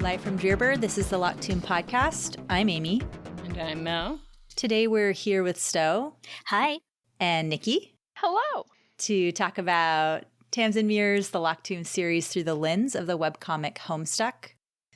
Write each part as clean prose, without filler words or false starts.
Live from Djerber, this is the Locktoon Podcast. I'm Amy. And I'm Mel. Today we're here with Sto. Hi. And Nikki. Hello. To talk about Tamsyn Muir's The Locktoon series through the lens of the webcomic Homestuck.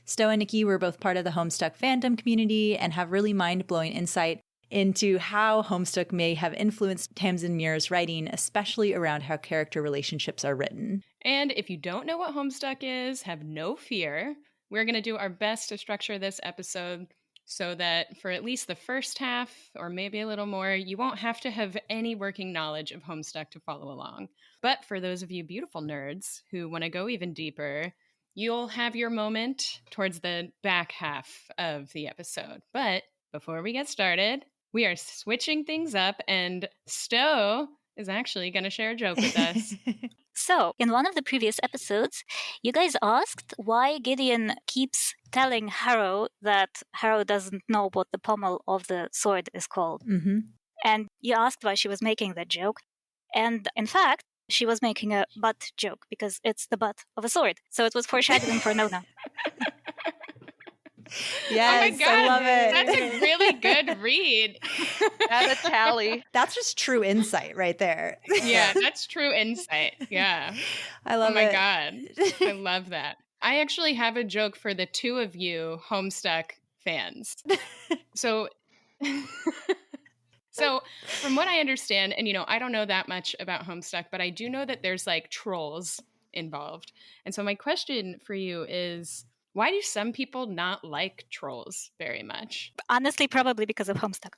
Sto and Nikki were both part of the Homestuck fandom community and have really mind-blowing insight into how Homestuck may have influenced Tamsyn Muir's writing, especially around how character relationships are written. And if you don't know what Homestuck is, have no fear. We're going to do our best to structure this episode so that for at least the first half, or maybe a little more, you won't have to have any working knowledge of Homestuck to follow along. But for those of you beautiful nerds who want to go even deeper, you'll have your moment towards the back half of the episode. But before we get started, we are switching things up, and Sto is actually going to share a joke with us. So, in one of the previous episodes, you guys asked why Gideon keeps telling Harrow that Harrow doesn't know what the pommel of the sword is called. Mm-hmm. And you asked why she was making that joke. And in fact, she was making a butt joke because it's the butt of a sword. So it was foreshadowing for Nona. Yes, oh my God, I love it. That's a really good read. Add a tally. That's just true insight right there. Yeah, that's true insight. Yeah. I love it. Oh my God. I love that. I actually have a joke for the two of you Homestuck fans. So from what I understand, and I don't know that much about Homestuck, but I do know that there's like trolls involved. And so my question for you is, why do some people not like trolls very much? Honestly, probably because of Homestuck.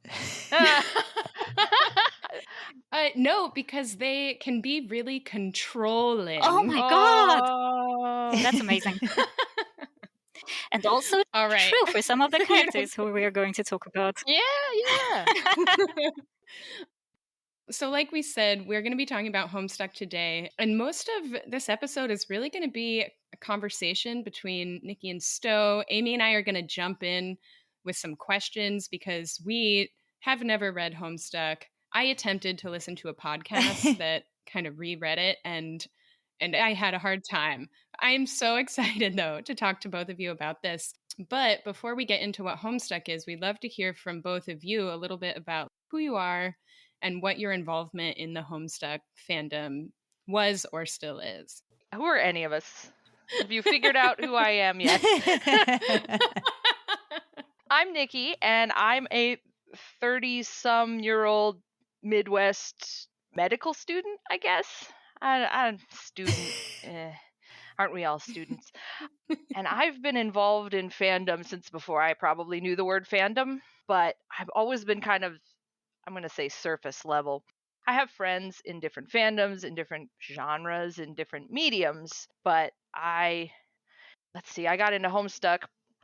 No, because they can be really controlling. Oh my God! That's amazing. And also all right. true for some of the characters who we are going to talk about. Yeah. So like we said, we're going to be talking about Homestuck today. And most of this episode is really going to be a conversation between Nikki and Sto. Amy and I are going to jump in with some questions because we have never read Homestuck. I attempted to listen to a podcast that kind of reread it, and I had a hard time. I am so excited, though, to talk to both of you about this. But before we get into what Homestuck is, we'd love to hear from both of you a little bit about who you are and what your involvement in the Homestuck fandom was or still is. Who are any of us? Have you figured out who I am yet? I'm Nikki, and I'm a 30-some-year-old Midwest medical student, I guess. I'm student. Aren't we all students? And I've been involved in fandom since before I probably knew the word fandom, but I've always been kind of, I'm going to say, surface level. I have friends in different fandoms, in different genres, in different mediums, but I got into Homestuck.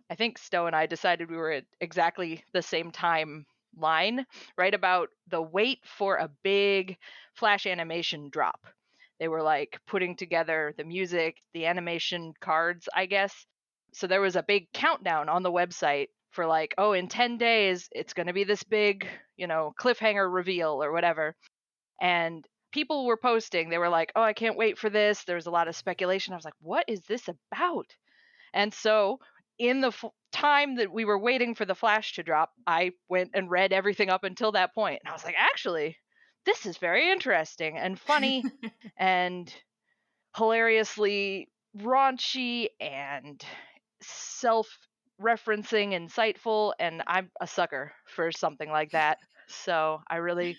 I think Sto and I decided we were at exactly the same timeline, right about the wait for a big Flash animation drop. They were like putting together the music, the animation cards, I guess. So there was a big countdown on the website for like, oh, in 10 days, it's going to be this big, cliffhanger reveal or whatever. And people were posting. They were like, oh, I can't wait for this. There was a lot of speculation. I was like, what is this about? And so in the time that we were waiting for the Flash to drop, I went and read everything up until that point. And I was like, actually, this is very interesting and funny and hilariously raunchy and self-referencing, insightful, and I'm a sucker for something like that. So I really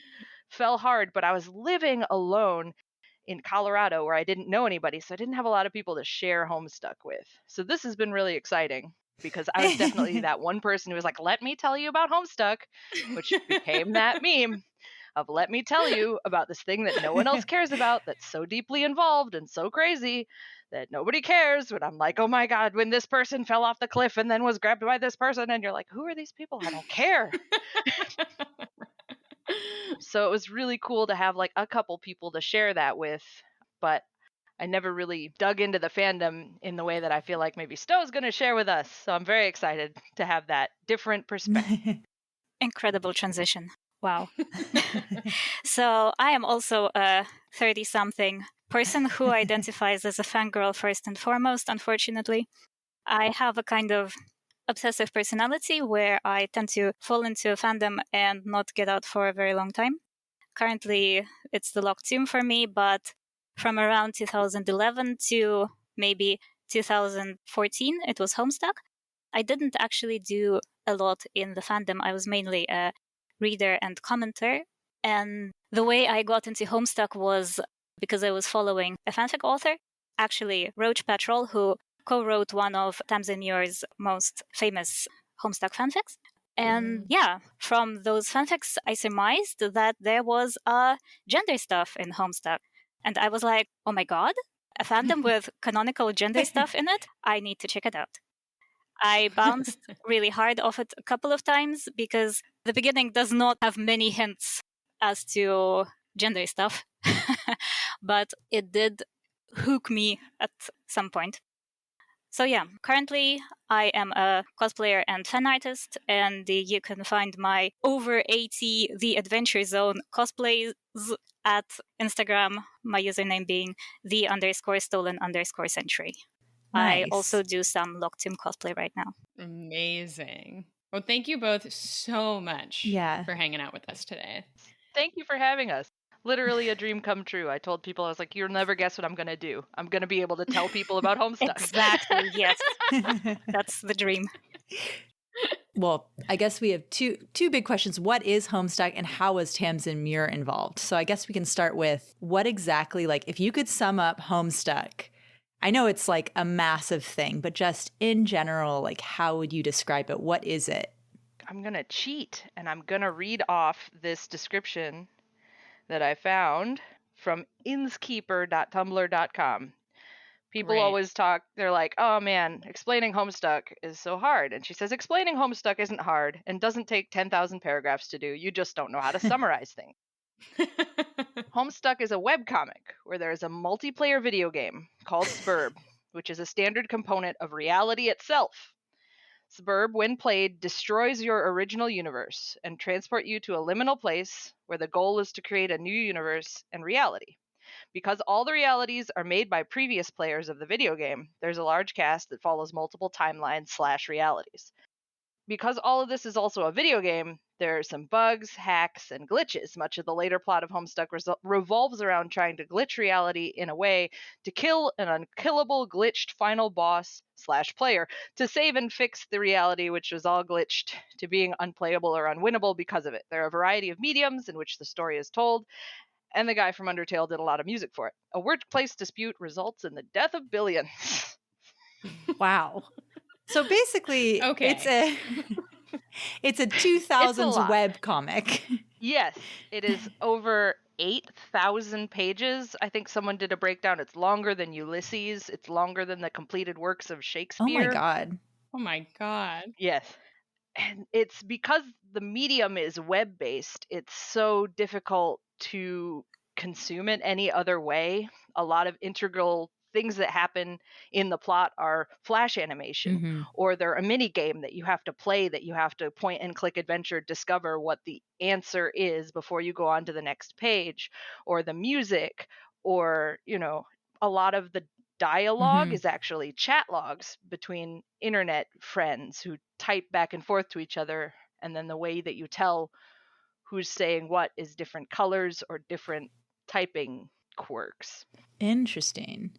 fell hard, but I was living alone in Colorado where I didn't know anybody, so I didn't have a lot of people to share Homestuck with. So this has been really exciting because I was definitely that one person who was like, let me tell you about Homestuck, which became that meme of let me tell you about this thing that no one else cares about that's so deeply involved and so crazy that nobody cares. But I'm like, oh my God, when this person fell off the cliff and then was grabbed by this person, and you're like, who are these people? I don't care. So it was really cool to have like a couple people to share that with, but I never really dug into the fandom in the way that I feel like maybe Sto's going to share with us. So I'm very excited to have that different perspective. Incredible transition. Wow. So I am also a 30-something person who identifies as a fangirl first and foremost, unfortunately. I have a kind of obsessive personality where I tend to fall into a fandom and not get out for a very long time. Currently, it's the Locked Tomb for me, but from around 2011 to maybe 2014, it was Homestuck. I didn't actually do a lot in the fandom. I was mainly a reader and commenter. And the way I got into Homestuck was because I was following a fanfic author, actually Roach Petrol, who co-wrote one of Tamsyn Muir's most famous Homestuck fanfics. And yeah, from those fanfics, I surmised that there was gender stuff in Homestuck. And I was like, oh my god, a fandom with canonical gender stuff in it? I need to check it out. I bounced really hard off it a couple of times because the beginning does not have many hints as to gender stuff. But it did hook me at some point. So yeah, currently I am a cosplayer and fan artist, and you can find my over 80 The Adventure Zone cosplays at Instagram, my username being the_stolen_century. Nice. I also do some Locked Tomb cosplay right now. Amazing. Well, thank you both so much for hanging out with us today. Thank you for having us. Literally a dream come true. I told people, I was like, you'll never guess what I'm going to do. I'm going to be able to tell people about Homestuck. Exactly, yes. That's the dream. Well, I guess we have two big questions. What is Homestuck and how was Tamsyn Muir involved? So I guess we can start with what exactly, like, if you could sum up Homestuck, I know it's like a massive thing, but just in general, like, how would you describe it? What is it? I'm going to cheat and I'm going to read off this description that I found from inskeeper.tumblr.com. People always talk, they're like, oh man, explaining Homestuck is so hard. And she says, explaining Homestuck isn't hard and doesn't take 10,000 paragraphs to do. You just don't know how to summarize things. Homestuck is a webcomic where there is a multiplayer video game called Sburb, which is a standard component of reality itself. Sburb, when played, destroys your original universe and transport you to a liminal place where the goal is to create a new universe and reality. Because all the realities are made by previous players of the video game, there's a large cast that follows multiple timelines/realities. Because all of this is also a video game, there are some bugs, hacks, and glitches. Much of the later plot of Homestuck revolves around trying to glitch reality in a way to kill an unkillable glitched final boss/player to save and fix the reality which was all glitched to being unplayable or unwinnable because of it. There are a variety of mediums in which the story is told, and the guy from Undertale did a lot of music for it. A workplace dispute results in the death of billions. Wow. So basically, it's a 2000s web comic. Yes, it is over 8,000 pages. I think someone did a breakdown. It's longer than Ulysses. It's longer than the completed works of Shakespeare. Oh my god. Oh my god. Yes. And it's because the medium is web-based, it's so difficult to consume it any other way. A lot of integral things that happen in the plot are flash animation, or they're a mini game that you have to play, that you have to point and click adventure, discover what the answer is before you go on to the next page, or the music, or, you know, a lot of the dialogue is actually chat logs between internet friends who type back and forth to each other, and then the way that you tell who's saying what is different colors or different typing quirks. Interesting.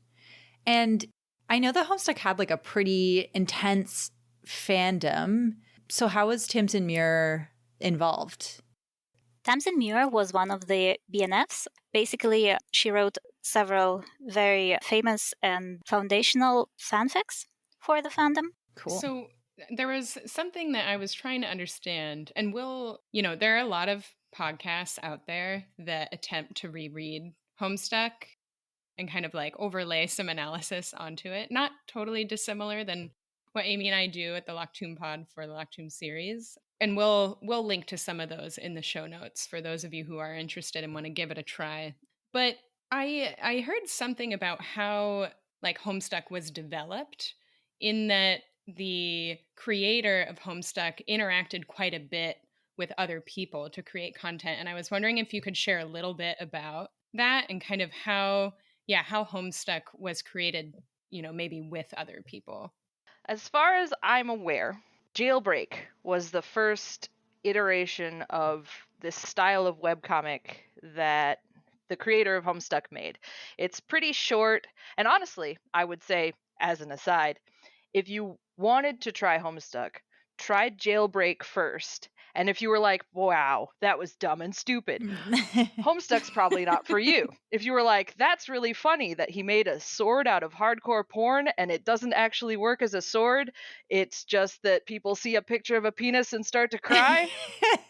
And I know that Homestuck had like a pretty intense fandom. So how was Tamsyn Muir involved? Tamsyn Muir was one of the BNFs. Basically, she wrote several very famous and foundational fanfics for the fandom. Cool. So there was something that I was trying to understand, and there are a lot of podcasts out there that attempt to reread Homestuck and kind of like overlay some analysis onto it. Not totally dissimilar than what Amy and I do at the Locked Tomb Pod for the Locked Tomb series. And we'll link to some of those in the show notes for those of you who are interested and want to give it a try. But I heard something about how like Homestuck was developed, in that the creator of Homestuck interacted quite a bit with other people to create content. And I was wondering if you could share a little bit about that and kind of how Homestuck was created, maybe with other people. As far as I'm aware, Jailbreak was the first iteration of this style of webcomic that the creator of Homestuck made. It's pretty short, and honestly, I would say, as an aside, if you wanted to try Homestuck, try Jailbreak first. And if you were like, wow, that was dumb and stupid, Homestuck's probably not for you. If you were like, that's really funny that he made a sword out of hardcore porn and it doesn't actually work as a sword, it's just that people see a picture of a penis and start to cry,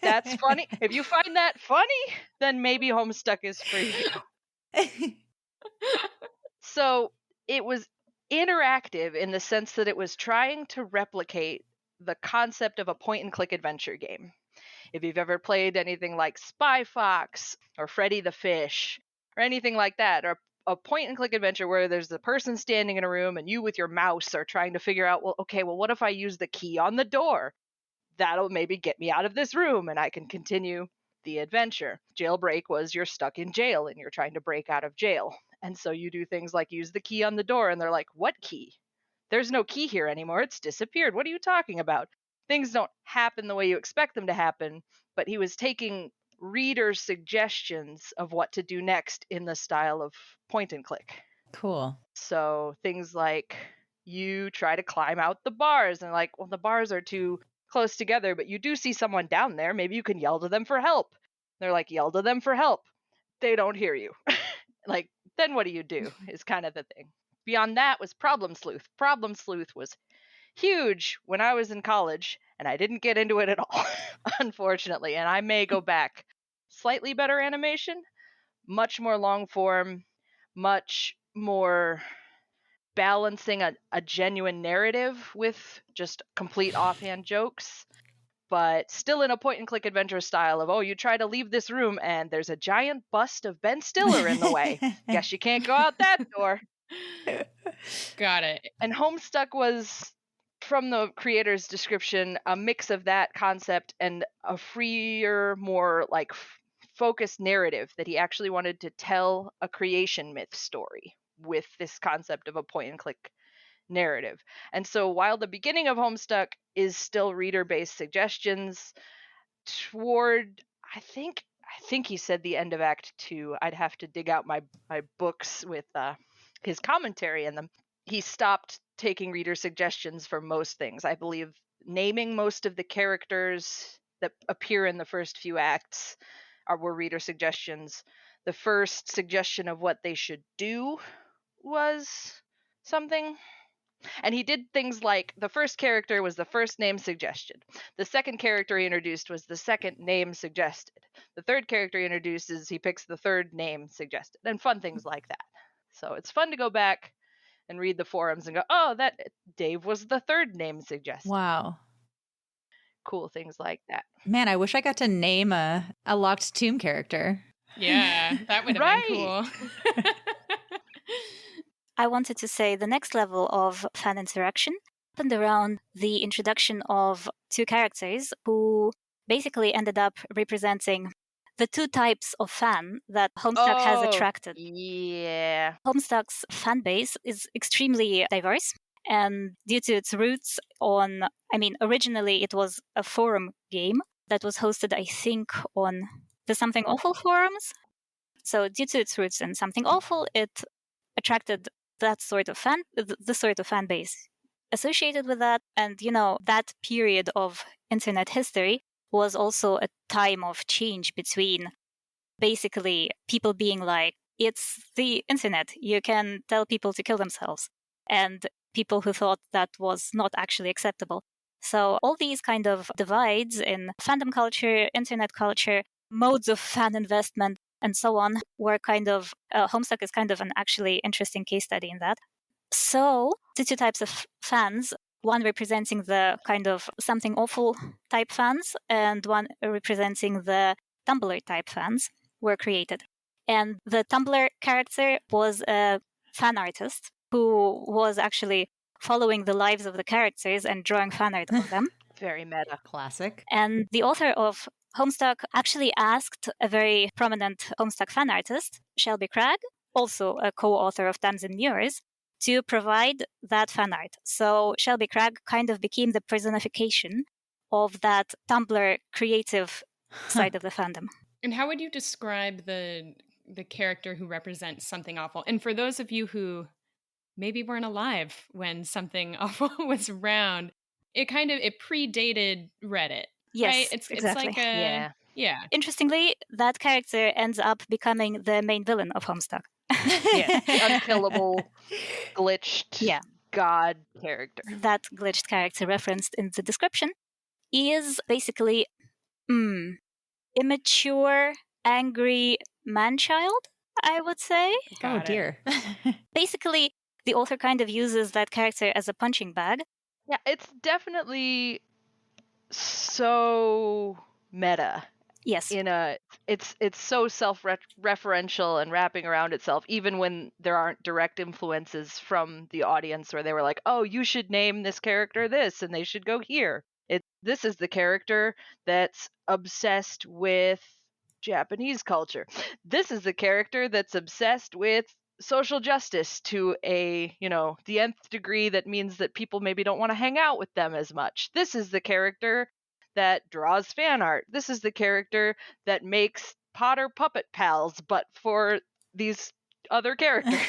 that's funny. If you find that funny, then maybe Homestuck is for you. So it was interactive in the sense that it was trying to replicate the concept of a point-and-click adventure game. If you've ever played anything like Spy Fox or Freddy the Fish or anything like that, or a point-and-click adventure where there's a person standing in a room and you with your mouse are trying to figure out, well, what if I use the key on the door? That'll maybe get me out of this room and I can continue the adventure. Jailbreak was you're stuck in jail and you're trying to break out of jail. And so you do things like use the key on the door and they're like, what key? There's no key here anymore. It's disappeared. What are you talking about? Things don't happen the way you expect them to happen, but he was taking reader suggestions of what to do next in the style of point and click. Cool. So things like you try to climb out the bars and like, well, the bars are too close together, but you do see someone down there. Maybe you can yell to them for help. They're like, yell to them for help. They don't hear you. Like, then what do you do is kind of the thing. Beyond that was Problem Sleuth. Problem Sleuth was huge when I was in college, and I didn't get into it at all, unfortunately. And I may go back. Slightly better animation, much more long form, much more balancing a genuine narrative with just complete offhand jokes, but still in a point-and-click adventure style of, oh, you try to leave this room and there's a giant bust of Ben Stiller in the way. Guess you can't go out that door. Got it. And Homestuck was, from the creator's description, a mix of that concept and a freer, more like focused narrative that he actually wanted to tell a creation myth story with this concept of a point-and-click narrative. And so while the beginning of Homestuck is still reader-based suggestions, toward I think he said the end of Act 2. I'd have to dig out my books with his commentary in them. He stopped taking reader suggestions for most things. I believe naming most of the characters that appear in the first few acts were reader suggestions. The first suggestion of what they should do was something. And he did things like the first character was the first name suggested. The second character he introduced was the second name suggested. The third character he introduces, he picks the third name suggested, and fun things like that. So it's fun to go back and read the forums and go, oh, that Dave was the third name suggested. Wow. Cool things like that. Man, I wish I got to name a Locked Tomb character. Yeah, that would have been cool. I wanted to say the next level of fan interaction happened around the introduction of two characters who basically ended up representing the two types of fan that Homestuck has attracted. Yeah. Homestuck's fan base is extremely diverse, and due to its roots originally it was a forum game that was hosted, I think, on the Something Awful forums. So due to its roots in Something Awful, it attracted that sort of the sort of fan base associated with that. And, that period of internet history was also a time of change between basically people being like, it's the internet, you can tell people to kill themselves, and people who thought that was not actually acceptable. So all these kind of divides in fandom culture, internet culture, modes of fan investment, and so on were kind of, Homestuck is kind of an actually interesting case study in that. So the two types of fans, one representing the kind of Something Awful type fans and one representing the Tumblr type fans, were created. And the Tumblr character was a fan artist who was actually following the lives of the characters and drawing fan art of them. Very meta. Classic. And the author of Homestuck actually asked a very prominent Homestuck fan artist, Shelby Cragg, also a co-author of Tamsyn Muir's, to provide that fan art. So Shelby Cragg kind of became the personification of that Tumblr creative side of the fandom. And how would you describe the character who represents something awful? And for those of you who maybe weren't alive when something awful was around, it predated Reddit. Yes, right? exactly. It's like yeah. Interestingly, that character ends up becoming the main villain of Homestuck. Yeah, unkillable, glitched god character. That glitched character referenced in the description is basically immature, angry man-child, I would say. Oh dear. Basically, the author kind of uses that character as a punching bag. Yeah, it's definitely so meta. Yes. It's so self-referential and wrapping around itself, even when there aren't direct influences from the audience where they were like, oh, you should name this character this and they should go here. This is the character that's obsessed with Japanese culture. This is the character that's obsessed with social justice to the nth degree that means that people maybe don't want to hang out with them as much. This is the character that draws fan art. This is the character that makes Potter puppet pals, but for these other characters.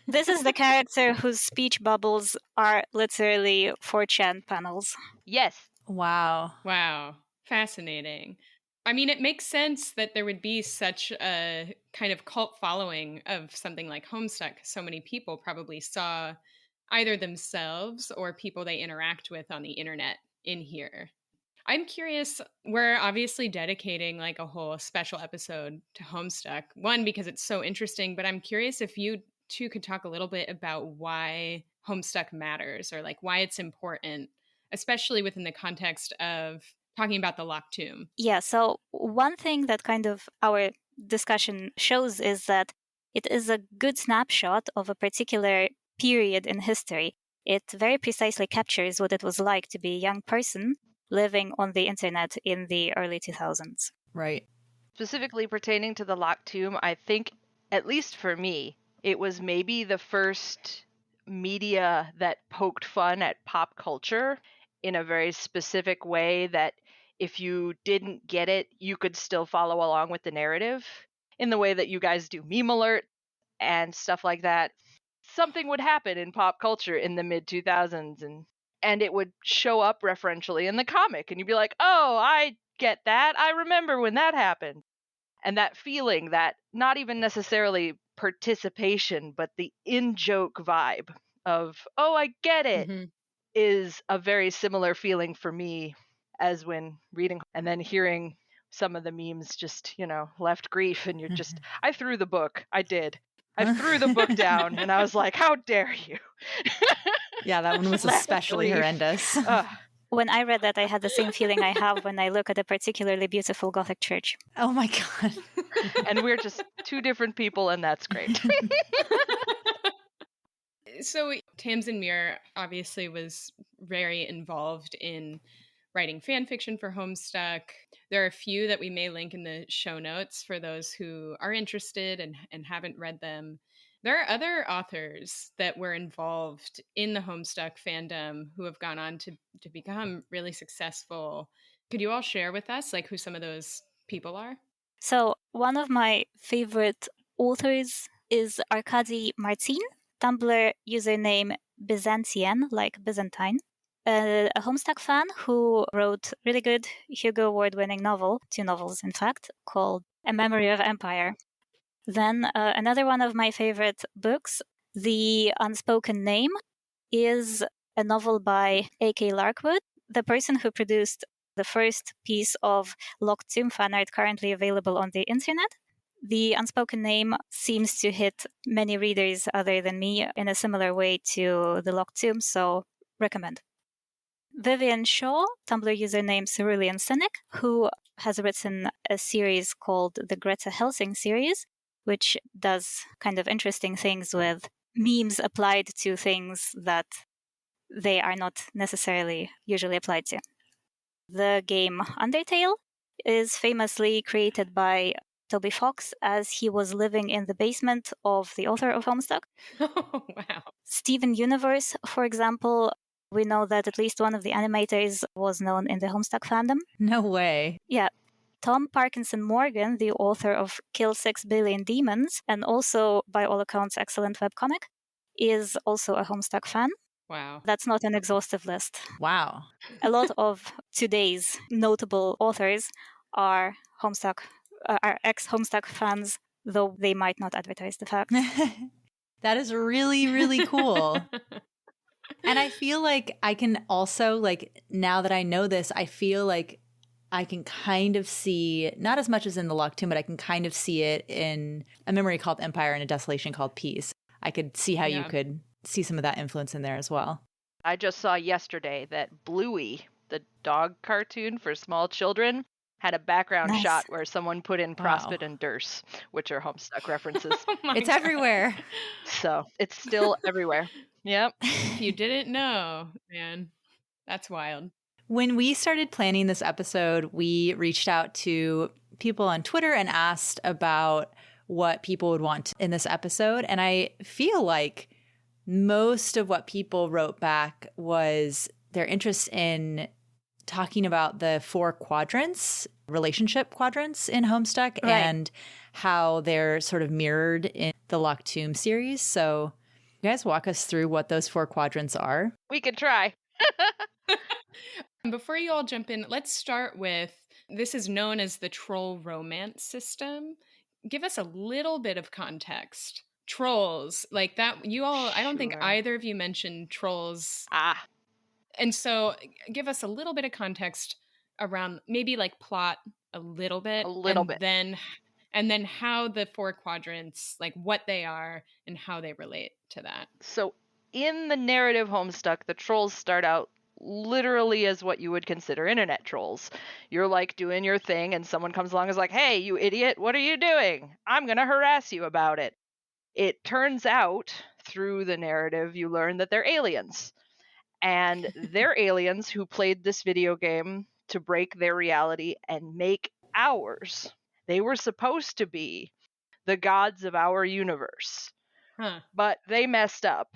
This is the character whose speech bubbles are literally 4chan panels. Yes. Wow. Fascinating. I mean, it makes sense that there would be such a kind of cult following of something like Homestuck. So many people probably saw either themselves or people they interact with on the internet in here. I'm curious, we're obviously dedicating like a whole special episode to Homestuck. One, because it's so interesting, but I'm curious if you two could talk a little bit about why Homestuck matters or like why it's important, especially within the context of talking about the Locked Tomb. Yeah, so one thing that kind of our discussion shows is that it is a good snapshot of a particular period in history. It very precisely captures what it was like to be a young person living on the internet in the early 2000s. Right. Specifically pertaining to the Locked Tomb, I think, at least for me, it was maybe the first media that poked fun at pop culture in a very specific way that if you didn't get it, you could still follow along with the narrative in the way that you guys do meme alert and stuff like that. Something would happen in pop culture in the mid 2000s and it would show up referentially in the comic and you'd be like, oh, I get that. I remember when that happened. And that feeling, that not even necessarily participation, but the in-joke vibe of, oh, I get it, is a very similar feeling for me as when reading and then hearing some of the memes just, left grief and you're just, I threw the book. I did. I threw the book down and I was like, how dare you? Yeah, that one was especially horrendous. When I read that, I had the same feeling I have when I look at a particularly beautiful Gothic church. Oh my God. And we're just two different people, and that's great. So Tamsyn Muir obviously was very involved in writing fan fiction for Homestuck. There are a few that we may link in the show notes for those who are interested and haven't read them. There are other authors that were involved in the Homestuck fandom who have gone on to become really successful. Could you all share with us like who some of those people are? So one of my favorite authors is Arkady Martine, Tumblr username Byzantine, like Byzantine. A Homestuck fan who wrote really good Hugo Award-winning novel, 2 novels in fact, called A Memory of Empire. Then another one of my favorite books, The Unspoken Name, is a novel by A.K. Larkwood, the person who produced the first piece of Locked Tomb fan art currently available on the internet. The Unspoken Name seems to hit many readers other than me in a similar way to the Locked Tomb, so recommend. Vivian Shaw, Tumblr username Cerulean Cynic, who has written a series called the Greta Helsing series, which does kind of interesting things with memes applied to things that they are not necessarily usually applied to. The game Undertale is famously created by Toby Fox, as he was living in the basement of the author of Homestuck. Oh, wow. Steven Universe, for example, we know that at least one of the animators was known in the Homestuck fandom. No way. Yeah. Tom Parkinson Morgan, the author of Kill 6 Billion Demons, and also, by all accounts, excellent webcomic, is also a Homestuck fan. Wow. That's not an exhaustive list. Wow. A lot of today's notable authors are Homestuck, are ex-Homestuck fans, though they might not advertise the fact. That is really, really cool. And I feel like I can also, like, now that I know this, I feel like I can kind of see, not as much as in the Locked Tomb, but I can kind of see it in A Memory Called Empire and A Desolation Called Peace. I could see how you could see some of that influence in there as well. I just saw yesterday that Bluey, the dog cartoon for small children, had a background shot where someone put in Prospit and Durst, which are Homestuck references. It's everywhere. So it's still everywhere. Yep. If you didn't know, man, that's wild. When we started planning this episode, we reached out to people on Twitter and asked about what people would want in this episode. And I feel like most of what people wrote back was their interest in talking about the 4 quadrants, relationship quadrants in Homestuck, and how they're sort of mirrored in the Locked Tomb series. So you guys walk us through what those 4 quadrants are? We could try. Before you all jump in, let's start with, this is known as the troll romance system. Give us a little bit of context. Trolls, like that, you all, I don't think either of you mentioned trolls. And so give us a little bit of context around, maybe like plot a little bit. And then how the 4 quadrants, like what they are and how they relate to that. So in the narrative Homestuck, the trolls start out literally as what you would consider internet trolls. You're like doing your thing and someone comes along and is like, hey, you idiot, what are you doing? I'm going to harass you about it. It turns out through the narrative, you learn that they're aliens. And they're aliens who played this video game to break their reality and make ours. They were supposed to be the gods of our universe. But they messed up.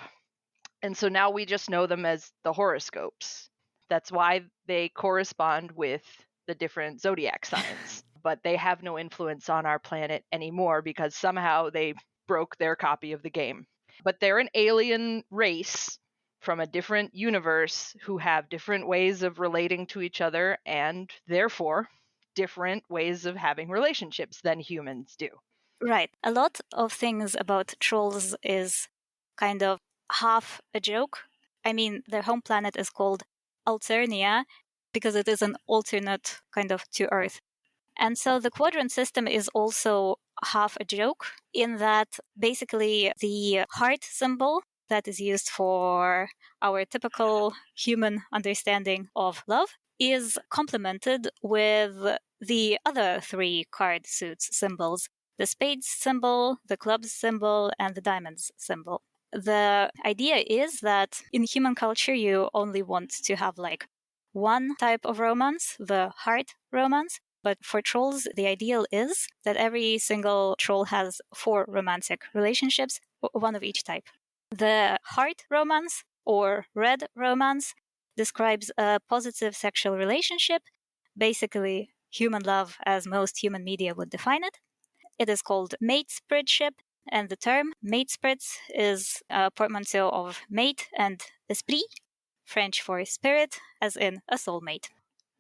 And so now we just know them as the horoscopes. That's why they correspond with the different zodiac signs. But they have no influence on our planet anymore because somehow they broke their copy of the game. But they're an alien race from a different universe who have different ways of relating to each other and therefore different ways of having relationships than humans do. Right. A lot of things about trolls is kind of half a joke. I mean, their home planet is called Alternia because it is an alternate kind of to Earth. And so the quadrant system is also half a joke in that basically the heart symbol that is used for our typical human understanding of love is complemented with the other 3 card suits symbols, the spades symbol, the clubs symbol, and the diamonds symbol. The idea is that in human culture, you only want to have like one type of romance, the heart romance. But for trolls, the ideal is that every single troll has 4 romantic relationships, one of each type. The heart romance or red romance describes a positive sexual relationship, basically human love as most human media would define it. It is called mate spiritship, and the term mate spirits is a portmanteau of mate and esprit, French for spirit, as in a soulmate.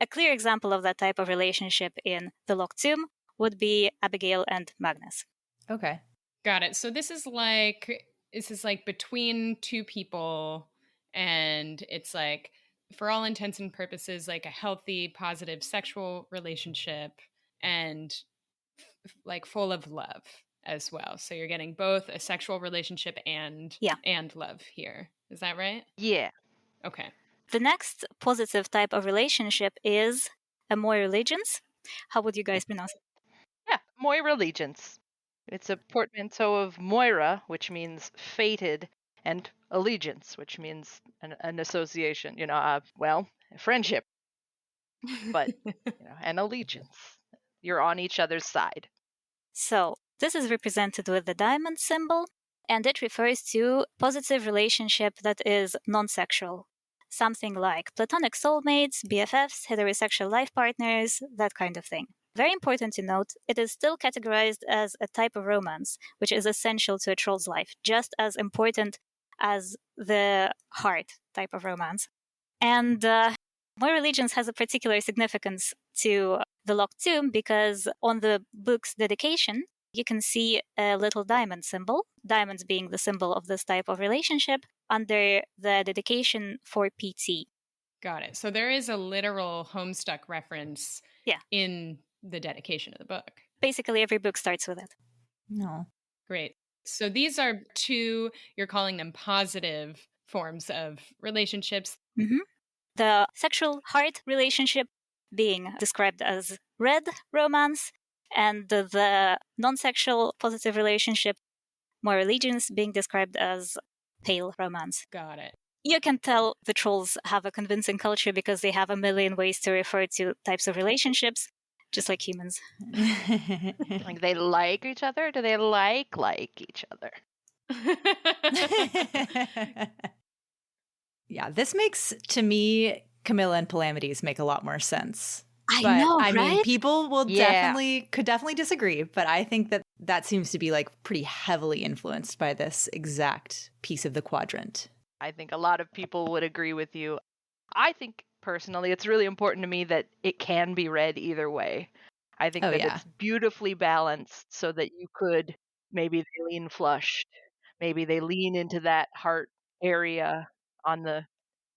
A clear example of that type of relationship in the Locked Tomb would be Abigail and Magnus. Okay. Got it. So this is like between 2 people, and it's like, for all intents and purposes, like a healthy, positive sexual relationship and like full of love as well. So you're getting both a sexual relationship and love here. Is that right? Yeah. Okay. The next positive type of relationship is a moirallegiance. How would you guys pronounce it? Yeah, moirallegiance. It's a portmanteau of Moira, which means fated, and allegiance, which means an association, friendship. But, an allegiance. You're on each other's side. So this is represented with the diamond symbol, and it refers to positive relationship that is non-sexual. Something like platonic soulmates, BFFs, heterosexual life partners, that kind of thing. Very important to note, it is still categorized as a type of romance, which is essential to a troll's life, just as important as the heart type of romance. And Moral Allegiance has a particular significance to the locked tomb because on the book's dedication, you can see a little diamond symbol, diamonds being the symbol of this type of relationship, under the dedication for PT. Got it. So there is a literal Homestuck reference Yeah. in the dedication of the book. Basically, every book starts with it. No. Great. So these are two, you're calling them positive forms of relationships. Mm-hmm. The sexual heart relationship being described as red romance, and the non-sexual positive relationship, Moral Allegiance, being described as pale romance. Got it. You can tell the trolls have a convincing culture because they have a million ways to refer to types of relationships, just like humans. Like they like each other? Do they like each other? Yeah, this makes, to me, Camilla and Palamedes make a lot more sense. I But know, I mean, right? people will Yeah. could definitely disagree, but I think that seems to be like pretty heavily influenced by this exact piece of the quadrant. I think a lot of people would agree with you. I think personally it's really important to me that it can be read either way. I think that it's beautifully balanced so that you could, maybe they lean flushed, maybe they lean into that heart area on the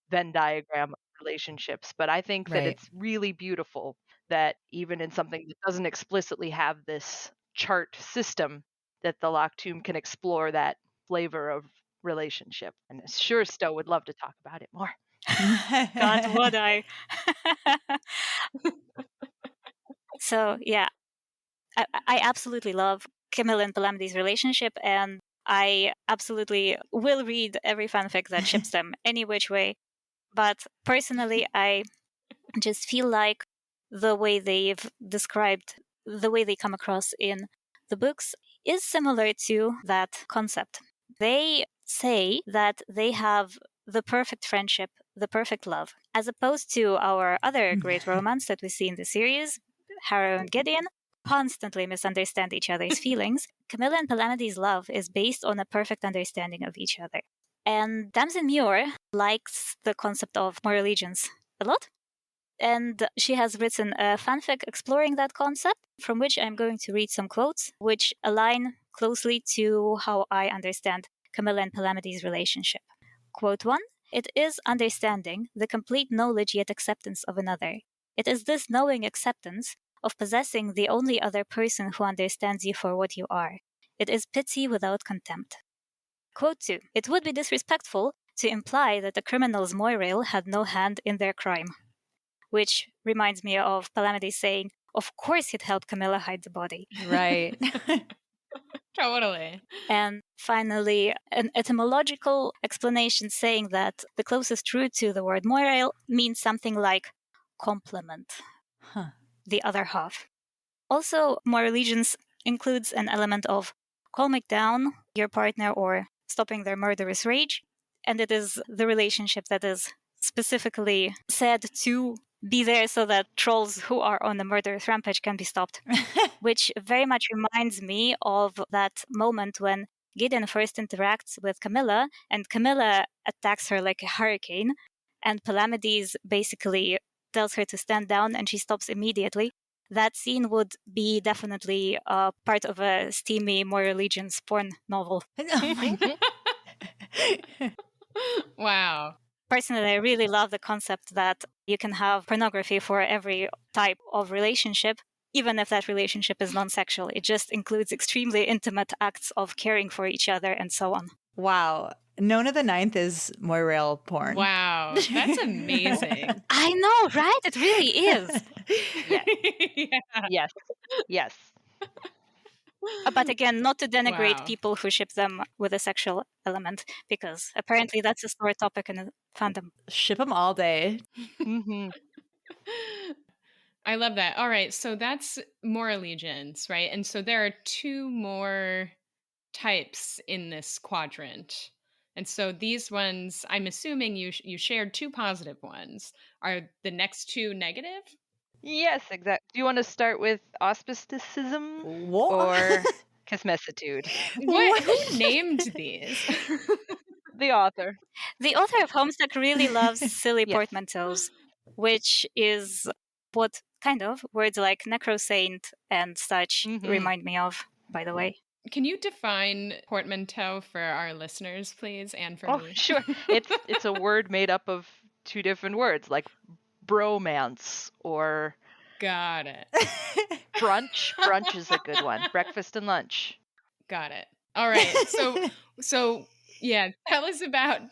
Venn diagram of relationships. But I think that Right. it's really beautiful that even in something that doesn't explicitly have this chart system, that the Locked Tomb can explore that flavor of relationship. And sure, Sto would love to talk about it more. God, would I? So, yeah, I absolutely love Camilla and Palamedes' relationship, and I absolutely will read every fanfic that ships them any which way. But personally, I just feel like the way they've described, the way they come across in the books is similar to that concept. They say that they have the perfect friendship, the perfect love, as opposed to our other great romance that we see in the series, Harrow and Gideon, constantly misunderstand each other's feelings. Camilla and Palamedes' love is based on a perfect understanding of each other. And Tamsyn Muir likes the concept of moral allegiance a lot. And she has written a fanfic exploring that concept, from which I'm going to read some quotes, which align closely to how I understand Camilla and Palamedes' relationship. Quote 1: "It is understanding, the complete knowledge yet acceptance of another. It is this knowing acceptance of possessing the only other person who understands you for what you are. It is pity without contempt." Quote 2: "It would be disrespectful to imply that the criminal's moirail had no hand in their crime." Which reminds me of Palamedes saying, of course he'd help Camilla hide the body. Right. Totally. And finally, an etymological explanation saying that the closest root to the word moirail means something like complement, Huh. the other half. Also, moral allegiance includes an element of calming down your partner or stopping their murderous rage. And it is the relationship that is specifically said to be there so that trolls who are on a murderous rampage can be stopped. Which very much reminds me of that moment when Gideon first interacts with Camilla, and Camilla attacks her like a hurricane, and Palamedes basically tells her to stand down, and she stops immediately. That scene would be definitely part of a steamy Moral Allegiance porn novel. Oh my God. Wow. Personally, I really love the concept that you can have pornography for every type of relationship, even if that relationship is non-sexual. It just includes extremely intimate acts of caring for each other and so on. Wow. Nona the Ninth is moirail porn. Wow. That's amazing. I know, right? It really is. Yes. Yeah. Yes. Yes. But again, not to denigrate Wow. people who ship them with a sexual element, because apparently that's a sore topic in the fandom. Ship them all day. Mm-hmm. I love that. All right, so that's moirallegiance, right? And so there are two more types in this quadrant. And so these ones, I'm assuming you shared two positive ones. Are the next two negative? Yes, exactly. Do you want to start with auspisticism What? or kismessitude? What? Who named these? The author. The author of Homestuck really loves silly Yes. portmanteaus, which is what kind of words like necrosaint and such remind me of, by the way. Can you define portmanteau for our listeners, please, and for me? Sure. It's a word made up of two different words, like bromance or Got it. brunch. Brunch is a good one. Breakfast and lunch. Got it. All right. So yeah, tell us about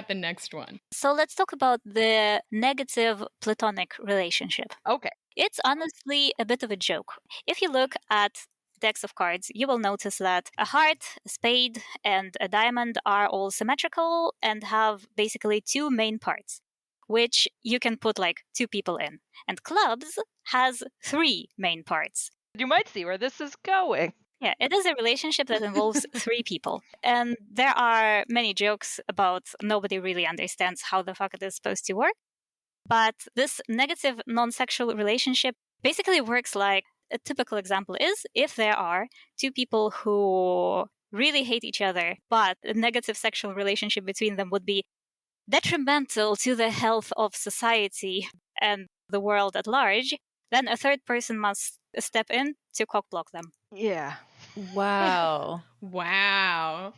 the next one. So let's talk about the negative platonic relationship. Okay. It's honestly a bit of a joke. If you look at decks of cards, you will notice that a heart, a spade, and a diamond are all symmetrical and have basically two main parts, which you can put like two people in. And clubs has three main parts. You might see where this is going. Yeah, it is a relationship that involves three people. And there are many jokes about nobody really understands how the fuck it is supposed to work. But this negative non-sexual relationship basically works like a typical example is if there are two people who really hate each other, but a negative sexual relationship between them would be detrimental to the health of society and the world at large, then a third person must step in to cockblock them. Yeah. Wow. Wow.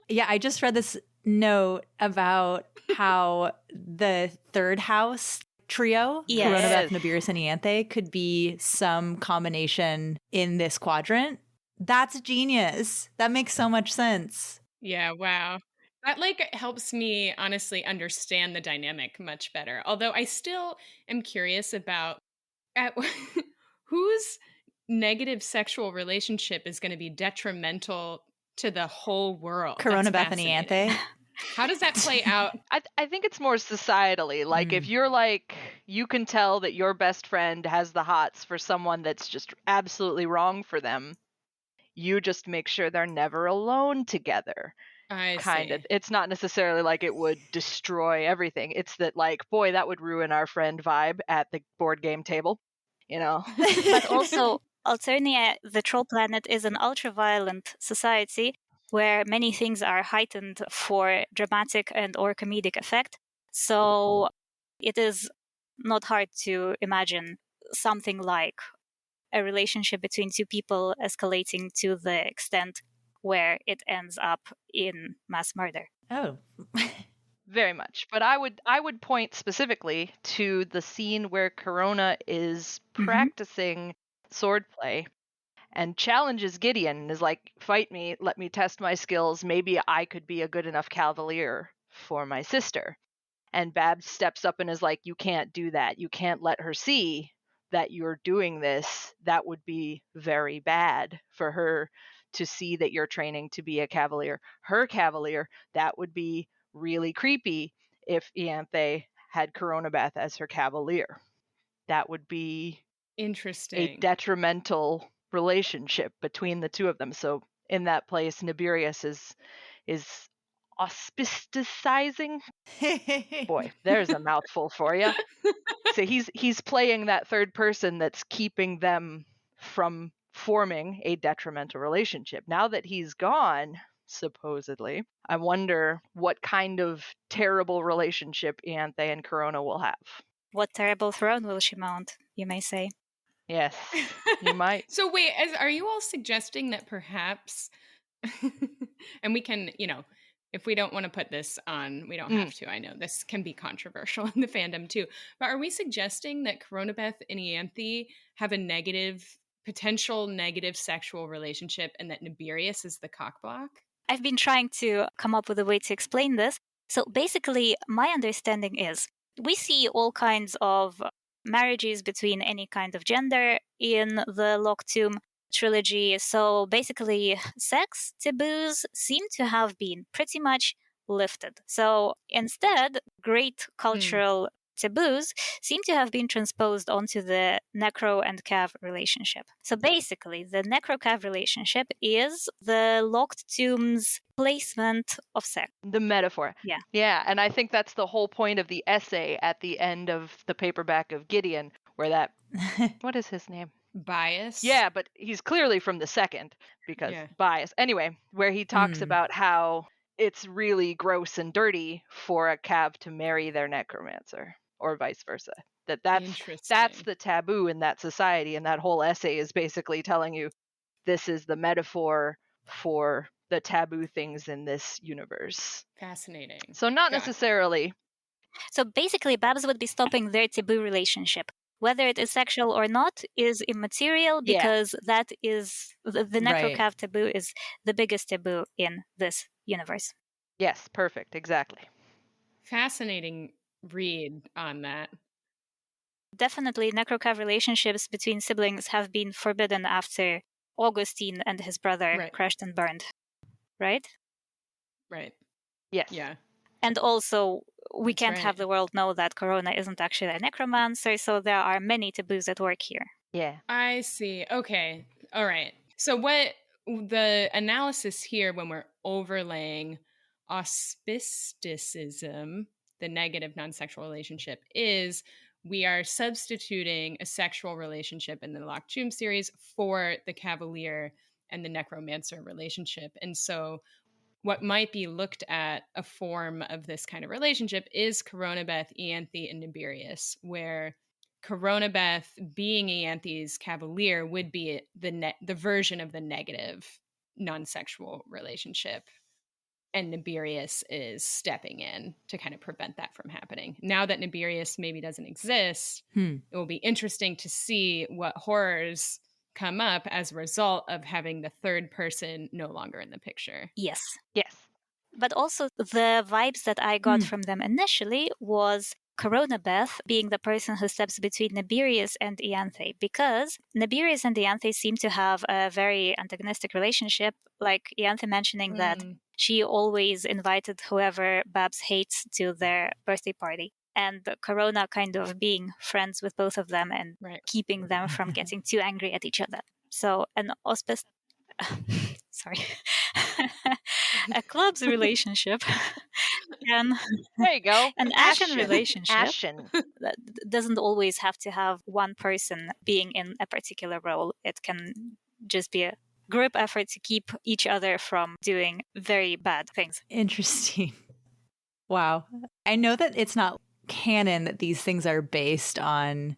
Yeah, I just read this note about how the third house trio, Yes. Corona, Beth, Nibiris, and Ianthe, could be some combination in this quadrant. That's genius. That makes so much sense. Yeah, wow. That helps me honestly understand the dynamic much better. Although I still am curious about whose negative sexual relationship is going to be detrimental to the whole world. Corona, That's Beth, and fascinating. Ianthe. How does that play out? I think it's more societally. Like, if you're like, you can tell that your best friend has the hots for someone that's just absolutely wrong for them, you just make sure they're never alone together. I Kind see. of. It's not necessarily like it would destroy everything. It's that, like, boy, that would ruin our friend vibe at the board game table, you know? But also, Alternia, the troll planet, is an ultra-violent society where many things are heightened for dramatic and or comedic effect. So it is not hard to imagine something like a relationship between two people escalating to the extent where it ends up in mass murder. Oh. Very much. But I would point specifically to the scene where Corona is practicing swordplay and challenges Gideon and is like, fight me, let me test my skills. Maybe I could be a good enough cavalier for my sister. And Babs steps up and is like, you can't do that. You can't let her see that you're doing this. That would be very bad for her to see that you're training to be a cavalier. Her cavalier, that would be really creepy if Ianthe had Coronabeth as her cavalier. That would be Interesting. a detrimental relationship between the two of them. So in that place, Nibirius is auspicizing. Boy, there's a mouthful for you. So he's playing that third person that's keeping them from forming a detrimental relationship. Now that he's gone, supposedly, I wonder what kind of terrible relationship Ianthe and Corona will have. What terrible throne will she mount, you may say? Yes, you might. So wait, are you all suggesting that perhaps, and we can, if we don't want to put this on, we don't have to. I know this can be controversial in the fandom too. But are we suggesting that Coronabeth and Ianthe have a potential negative sexual relationship and that Nibirius is the cockblock? I've been trying to come up with a way to explain this. So basically, my understanding is we see all kinds of marriages between any kind of gender in the Locked Tomb trilogy. So basically, sex taboos seem to have been pretty much lifted. So instead, great cultural taboos seem to have been transposed onto the necro and cav relationship. So basically, the necro-cav relationship is the locked tomb's placement of sex. The metaphor. Yeah. Yeah, and I think that's the whole point of the essay at the end of the paperback of Gideon, where that, what is his name? Bias. Yeah, but he's clearly from the second, because bias. Anyway, where he talks about how it's really gross and dirty for a cav to marry their necromancer, or vice versa. That's the taboo in that society, and that whole essay is basically telling you this is the metaphor for the taboo things in this universe. Fascinating. So not necessarily. So basically, Babs would be stopping their taboo relationship. Whether it is sexual or not is immaterial, because that is the necro-cav taboo is the biggest taboo in this universe. Yes, perfect, exactly. Fascinating read on that. Definitely, necro-cav relationships between siblings have been forbidden after Augustine and his brother crashed and burned. Right? Right. Yes. Yeah. And also, we can't have the world know that Corona isn't actually a necromancer, so there are many taboos at work here. Yeah. I see. Okay. All right. So what the analysis here, when we're overlaying auspisticism, the negative non-sexual relationship, is we are substituting a sexual relationship in the Locked Tomb series for the Cavalier and the Necromancer relationship. And so what might be looked at a form of this kind of relationship is Coronabeth, Ianthe, and Nibirius, where Coronabeth, being Ianthe's cavalier, would be the version of the negative non-sexual relationship. And Nibirius is stepping in to kind of prevent that from happening. Now that Nibirius maybe doesn't exist, it will be interesting to see what horrors come up as a result of having the third person no longer in the picture. Yes. Yes. But also the vibes that I got from them initially was Coronabeth being the person who steps between Nibirius and Ianthe, because Nibirius and Ianthe seem to have a very antagonistic relationship, like Ianthe mentioning that she always invited whoever Babs hates to their birthday party. And Corona kind of being friends with both of them and keeping them from getting too angry at each other. So an a club's relationship and there you go, an Ashen relationship Ashen. that doesn't always have to have one person being in a particular role. It can just be a group effort to keep each other from doing very bad things. Interesting. Wow. I know that it's not canon that these things are based on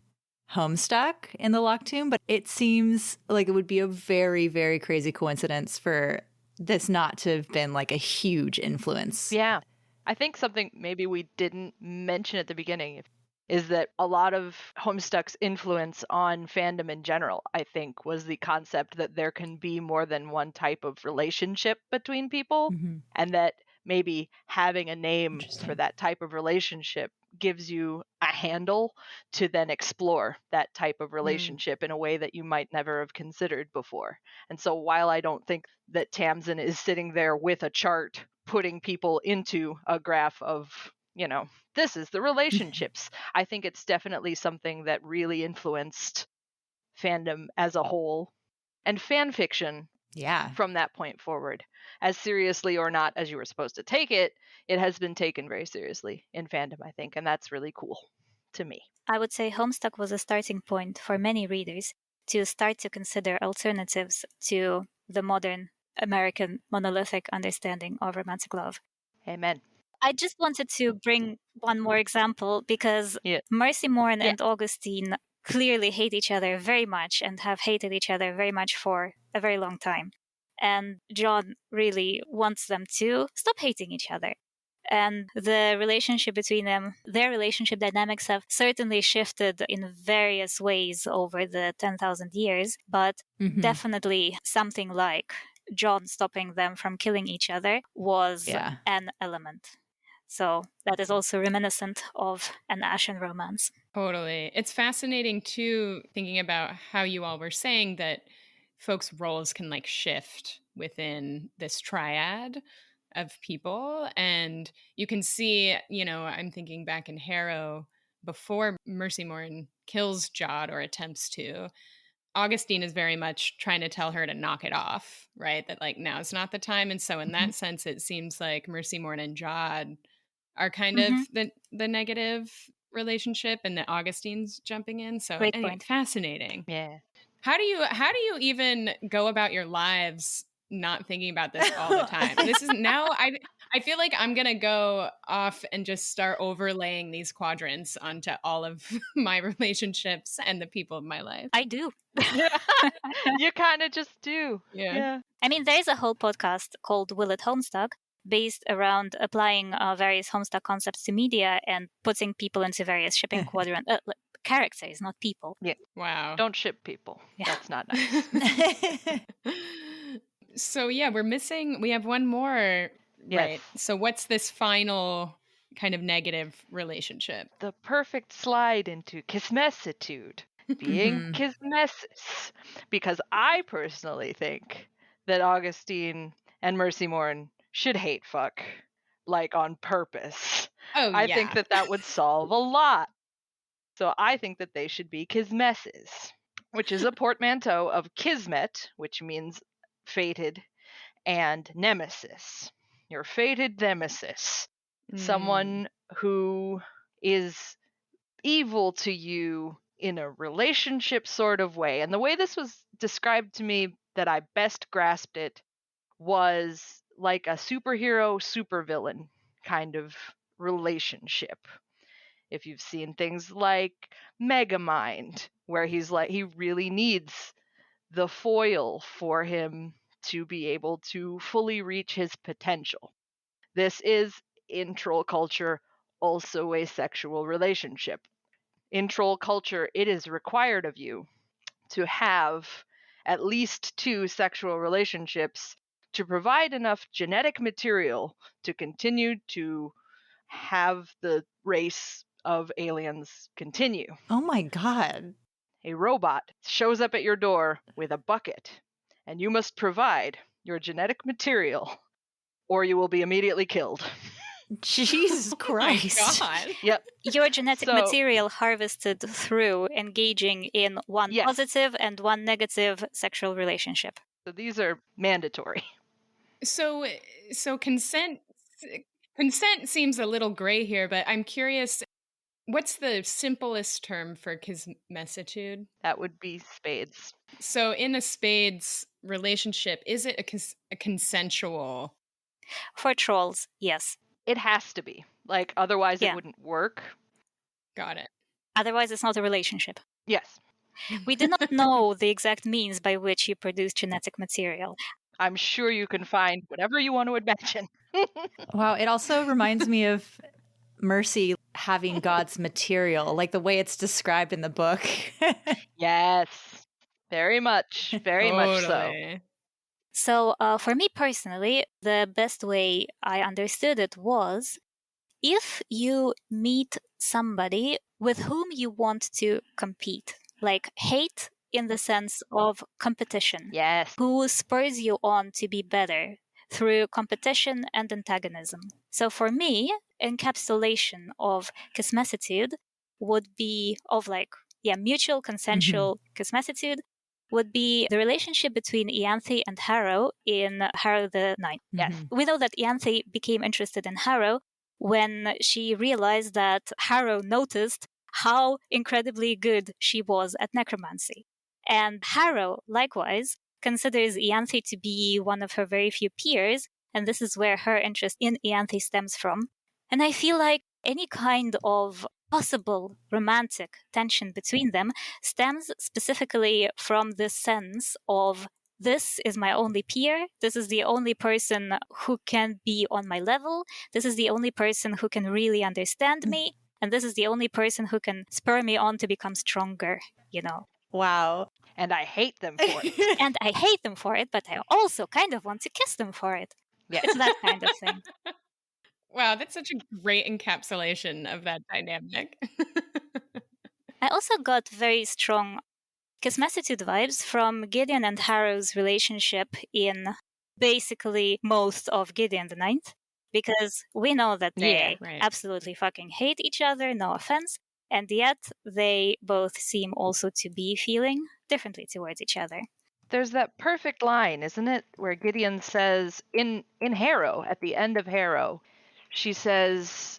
Homestuck in the Locked Tomb, but it seems like it would be a very, very crazy coincidence for this not to have been like a huge influence. Yeah. I think something maybe we didn't mention at the beginning is that a lot of Homestuck's influence on fandom in general, I think, was the concept that there can be more than one type of relationship between people, and that maybe having a name for that type of relationship gives you a handle to then explore that type of relationship in a way that you might never have considered before. And so while I don't think that Tamsyn is sitting there with a chart putting people into a graph of, you know, this is the relationships, I think it's definitely something that really influenced fandom as a whole and fan fiction from that point forward. As seriously or not as you were supposed to take it, it has been taken very seriously in fandom, I think, and that's really cool to me. I would say Homestuck was a starting point for many readers to start to consider alternatives to the modern American monolithic understanding of romantic love. Amen. I just wanted to bring one more example because Mercy Morn and Augustine clearly hate each other very much and have hated each other very much for a very long time. And John really wants them to stop hating each other. And the relationship between them, their relationship dynamics have certainly shifted in various ways over the 10,000 years, but definitely something like John stopping them from killing each other was an element. So that is also reminiscent of an Ashen romance. Totally. It's fascinating too, thinking about how you all were saying that folks' roles can like shift within this triad of people. And you can see, you know, I'm thinking back in Harrow before Mercy Morgan kills Jod or attempts to, Augustine is very much trying to tell her to knock it off, right? That like now's not the time. And so in that sense, it seems like Mercy Morgan and Jod are kind of the negative relationship, and that Augustine's jumping in. So Great anyway, point. fascinating. Yeah. How do you even go about your lives not thinking about this all the time? This is now I feel like I'm going to go off and just start overlaying these quadrants onto all of my relationships and the people of my life. I do. You kind of just do. Yeah. I mean, there is a whole podcast called Will It Homestuck, based around applying various Homestuck concepts to media and putting people into various shipping quadrant characters, not people. Yeah. Wow. Don't ship people. Yeah. That's not nice. So yeah, we have one more. Yes. Right. So what's this final kind of negative relationship? The perfect slide into kismessitude, being kismessus. Because I personally think that Augustine and Mercy Morgan should hate fuck, like on purpose. Oh, I yeah. think that would solve a lot. So I think that they should be kismesses, which is a portmanteau of kismet, which means fated, and nemesis. Your fated nemesis. Someone who is evil to you in a relationship sort of way. And the way this was described to me that I best grasped it was like a superhero supervillain kind of relationship. If you've seen things like Megamind, where he's like he really needs the foil for him to be able to fully reach his potential. This is, in troll culture, also a sexual relationship. In troll culture, it is required of you to have at least 2 sexual relationships to provide enough genetic material to continue to have the race of aliens continue. Oh my God. A robot shows up at your door with a bucket, and you must provide your genetic material, or you will be immediately killed. Jesus Christ. Oh my God. Yep. Your genetic material harvested through engaging in one positive and one negative sexual relationship. So these are mandatory. So consent seems a little gray here, but I'm curious, what's the simplest term for kismessitude? That would be spades. So in a spades relationship, is it a consensual? For trolls, yes. It has to be. Like, otherwise it wouldn't work. Got it. Otherwise, it's not a relationship. Yes. We do not know the exact means by which you produce genetic material. I'm sure you can find whatever you want to imagine. Wow, it also reminds me of Mercy having God's material, like the way it's described in the book. Yes. Very much. Very much so. So for me personally, the best way I understood it was if you meet somebody with whom you want to compete, like hate in the sense of competition, who spurs you on to be better through competition and antagonism. So for me, encapsulation of kismessitude would be of mutual consensual kismessitude would be the relationship between Ianthe and Harrow in Harrow the Ninth. Yes. We know that Ianthe became interested in Harrow when she realized that Harrow noticed how incredibly good she was at necromancy. And Harrow, likewise, considers Ianthe to be one of her very few peers, and this is where her interest in Ianthe stems from. And I feel like any kind of possible romantic tension between them stems specifically from this sense of this is my only peer, this is the only person who can be on my level, this is the only person who can really understand me, and this is the only person who can spur me on to become stronger, you know. Wow. And I hate them for it. And I hate them for it, but I also kind of want to kiss them for it. Yeah. It's that kind of thing. Wow, that's such a great encapsulation of that dynamic. I also got very strong kismessitude vibes from Gideon and Harrow's relationship in basically most of Gideon the Ninth, because we know that they absolutely fucking hate each other, no offense, And yet, they both seem also to be feeling differently towards each other. There's that perfect line, isn't it, where Gideon says, in Harrow, at the end of Harrow, she says,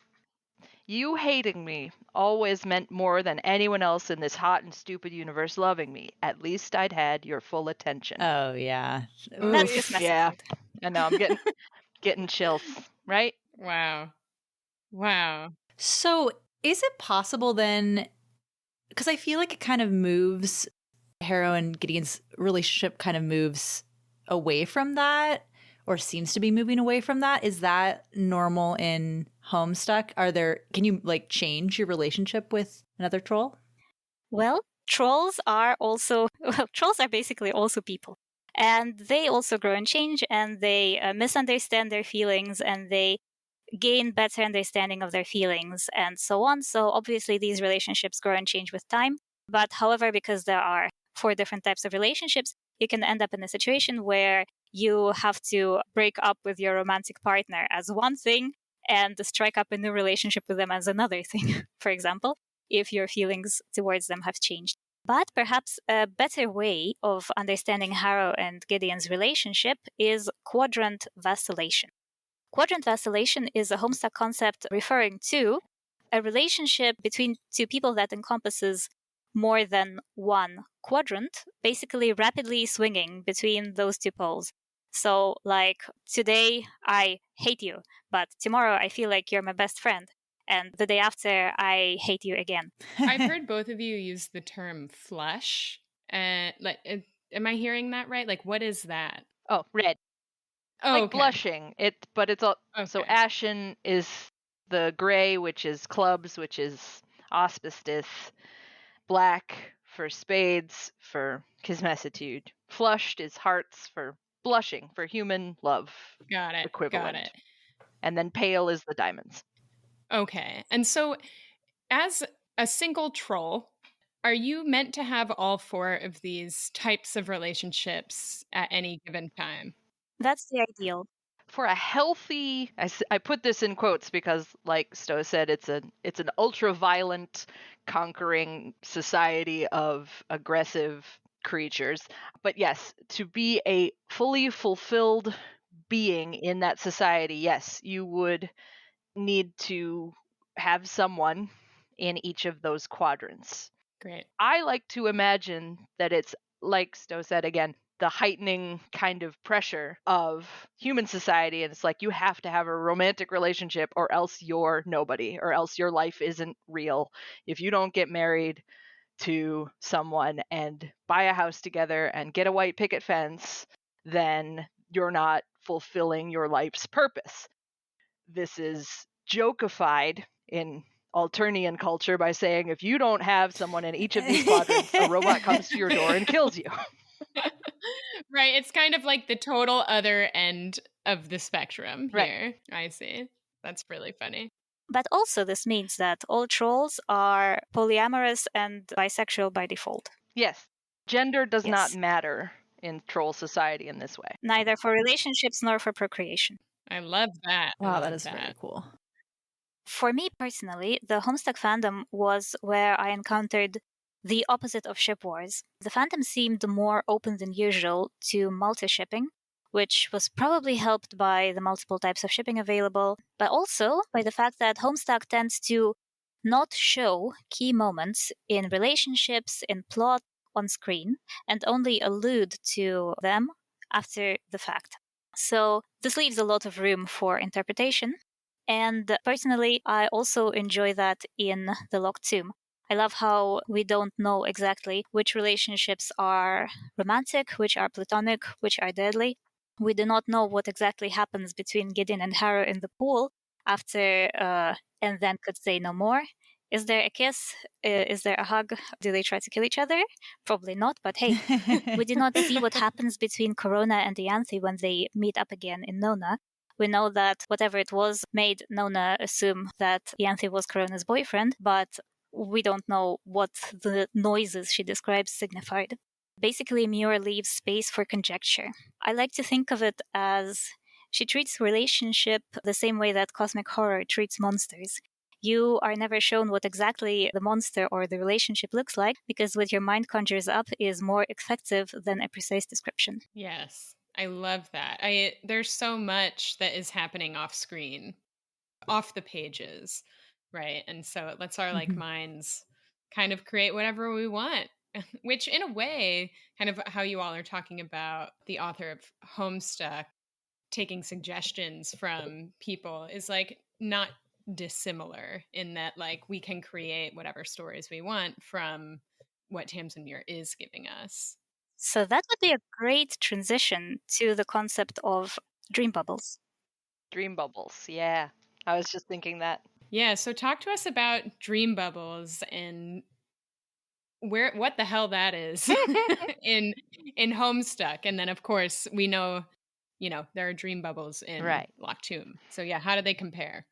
"You hating me always meant more than anyone else in this hot and stupid universe loving me. At least I'd had your full attention." Oh, yeah. That's Oof. just messy. Yeah. I know, I'm getting chills, right? Wow. Wow. So is it possible then, because I feel like it kind of moves, Harrow and Gideon's relationship kind of moves away from that, or seems to be moving away from that. Is that normal in Homestuck? Can you like change your relationship with another troll? Well, trolls are basically also people. And they also grow and change, and they misunderstand their feelings, and they gain better understanding of their feelings, and so on. So obviously these relationships grow and change with time. But however, because there are 4 different types of relationships, you can end up in a situation where you have to break up with your romantic partner as one thing and strike up a new relationship with them as another thing, for example, if your feelings towards them have changed. But perhaps a better way of understanding Harrow and Gideon's relationship is quadrant vacillation. Quadrant vacillation is a Homestuck concept referring to a relationship between 2 people that encompasses more than one quadrant, basically rapidly swinging between those 2 poles. So, like, today I hate you, but tomorrow I feel like you're my best friend. And the day after, I hate you again. I've heard both of you use the term flush. Am I hearing that right? Like, what is that? Oh, red. Oh, Like okay. blushing. But it's all so Okay. ashen is the gray, which is clubs, which is auspicious. Black for spades for kismessitude. Flushed is hearts for blushing, for human love Got it. equivalent. Got it. And then pale is the diamonds. Okay. And so, as a single troll, are you meant to have all 4 of these types of relationships at any given time? That's the ideal. For a healthy, I put this in quotes because, like Sto said, it's an ultra violent, conquering society of aggressive creatures. But yes, to be a fully fulfilled being in that society, yes, you would need to have someone in each of those quadrants. Great. I like to imagine that it's, like Sto said again, the heightening kind of pressure of human society. And it's like, you have to have a romantic relationship or else you're nobody, or else your life isn't real. If you don't get married to someone and buy a house together and get a white picket fence, then you're not fulfilling your life's purpose. This is jokeified in Alternian culture by saying, if you don't have someone in each of these quadrants, a robot comes to your door and kills you. Right. It's kind of like the total other end of the spectrum here. Right. I see. That's really funny. But also, this means that all trolls are polyamorous and bisexual by default. Yes. Gender does not Yes. matter in troll society in this way. Neither for relationships nor for procreation. I love that. I Wow, love that is very cool. For me personally, the Homestuck fandom was where I encountered the opposite of ship wars. The fandom seemed more open than usual to multi-shipping, which was probably helped by the multiple types of shipping available, but also by the fact that Homestuck tends to not show key moments in relationships, in plot, on screen, and only allude to them after the fact. So this leaves a lot of room for interpretation. And personally, I also enjoy that in the Locked Tomb. I love how we don't know exactly which relationships are romantic, which are platonic, which are deadly. We do not know what exactly happens between Gideon and Harrow in the pool after and then could say no more. Is there a kiss? Is there a hug? Do they try to kill each other? Probably not, but hey, we do not see what happens between Corona and Ianthe when they meet up again in Nona. We know that whatever it was made Nona assume that Ianthe was Corona's boyfriend, but we don't know what the noises she describes signified. Basically, Muir leaves space for conjecture. I like to think of it as she treats relationship the same way that cosmic horror treats monsters. you are never shown what exactly the monster or the relationship looks like, because what your mind conjures up is more effective than a precise description. Yes, I love that. There's so much that is happening off screen, off the pages, right? And so it lets our minds kind of create whatever we want, which in a way, kind of how you all are talking about the author of Homestuck taking suggestions from people is not dissimilar in that we can create whatever stories we want from what Tamsyn Muir is giving us. So that would be a great transition to the concept of dream bubbles. Dream bubbles, yeah. I was just thinking that. Yeah, so talk to us about dream bubbles and what the hell that is in Homestuck. And then of course we know, there are dream bubbles in Locked Tomb. So yeah, how do they compare?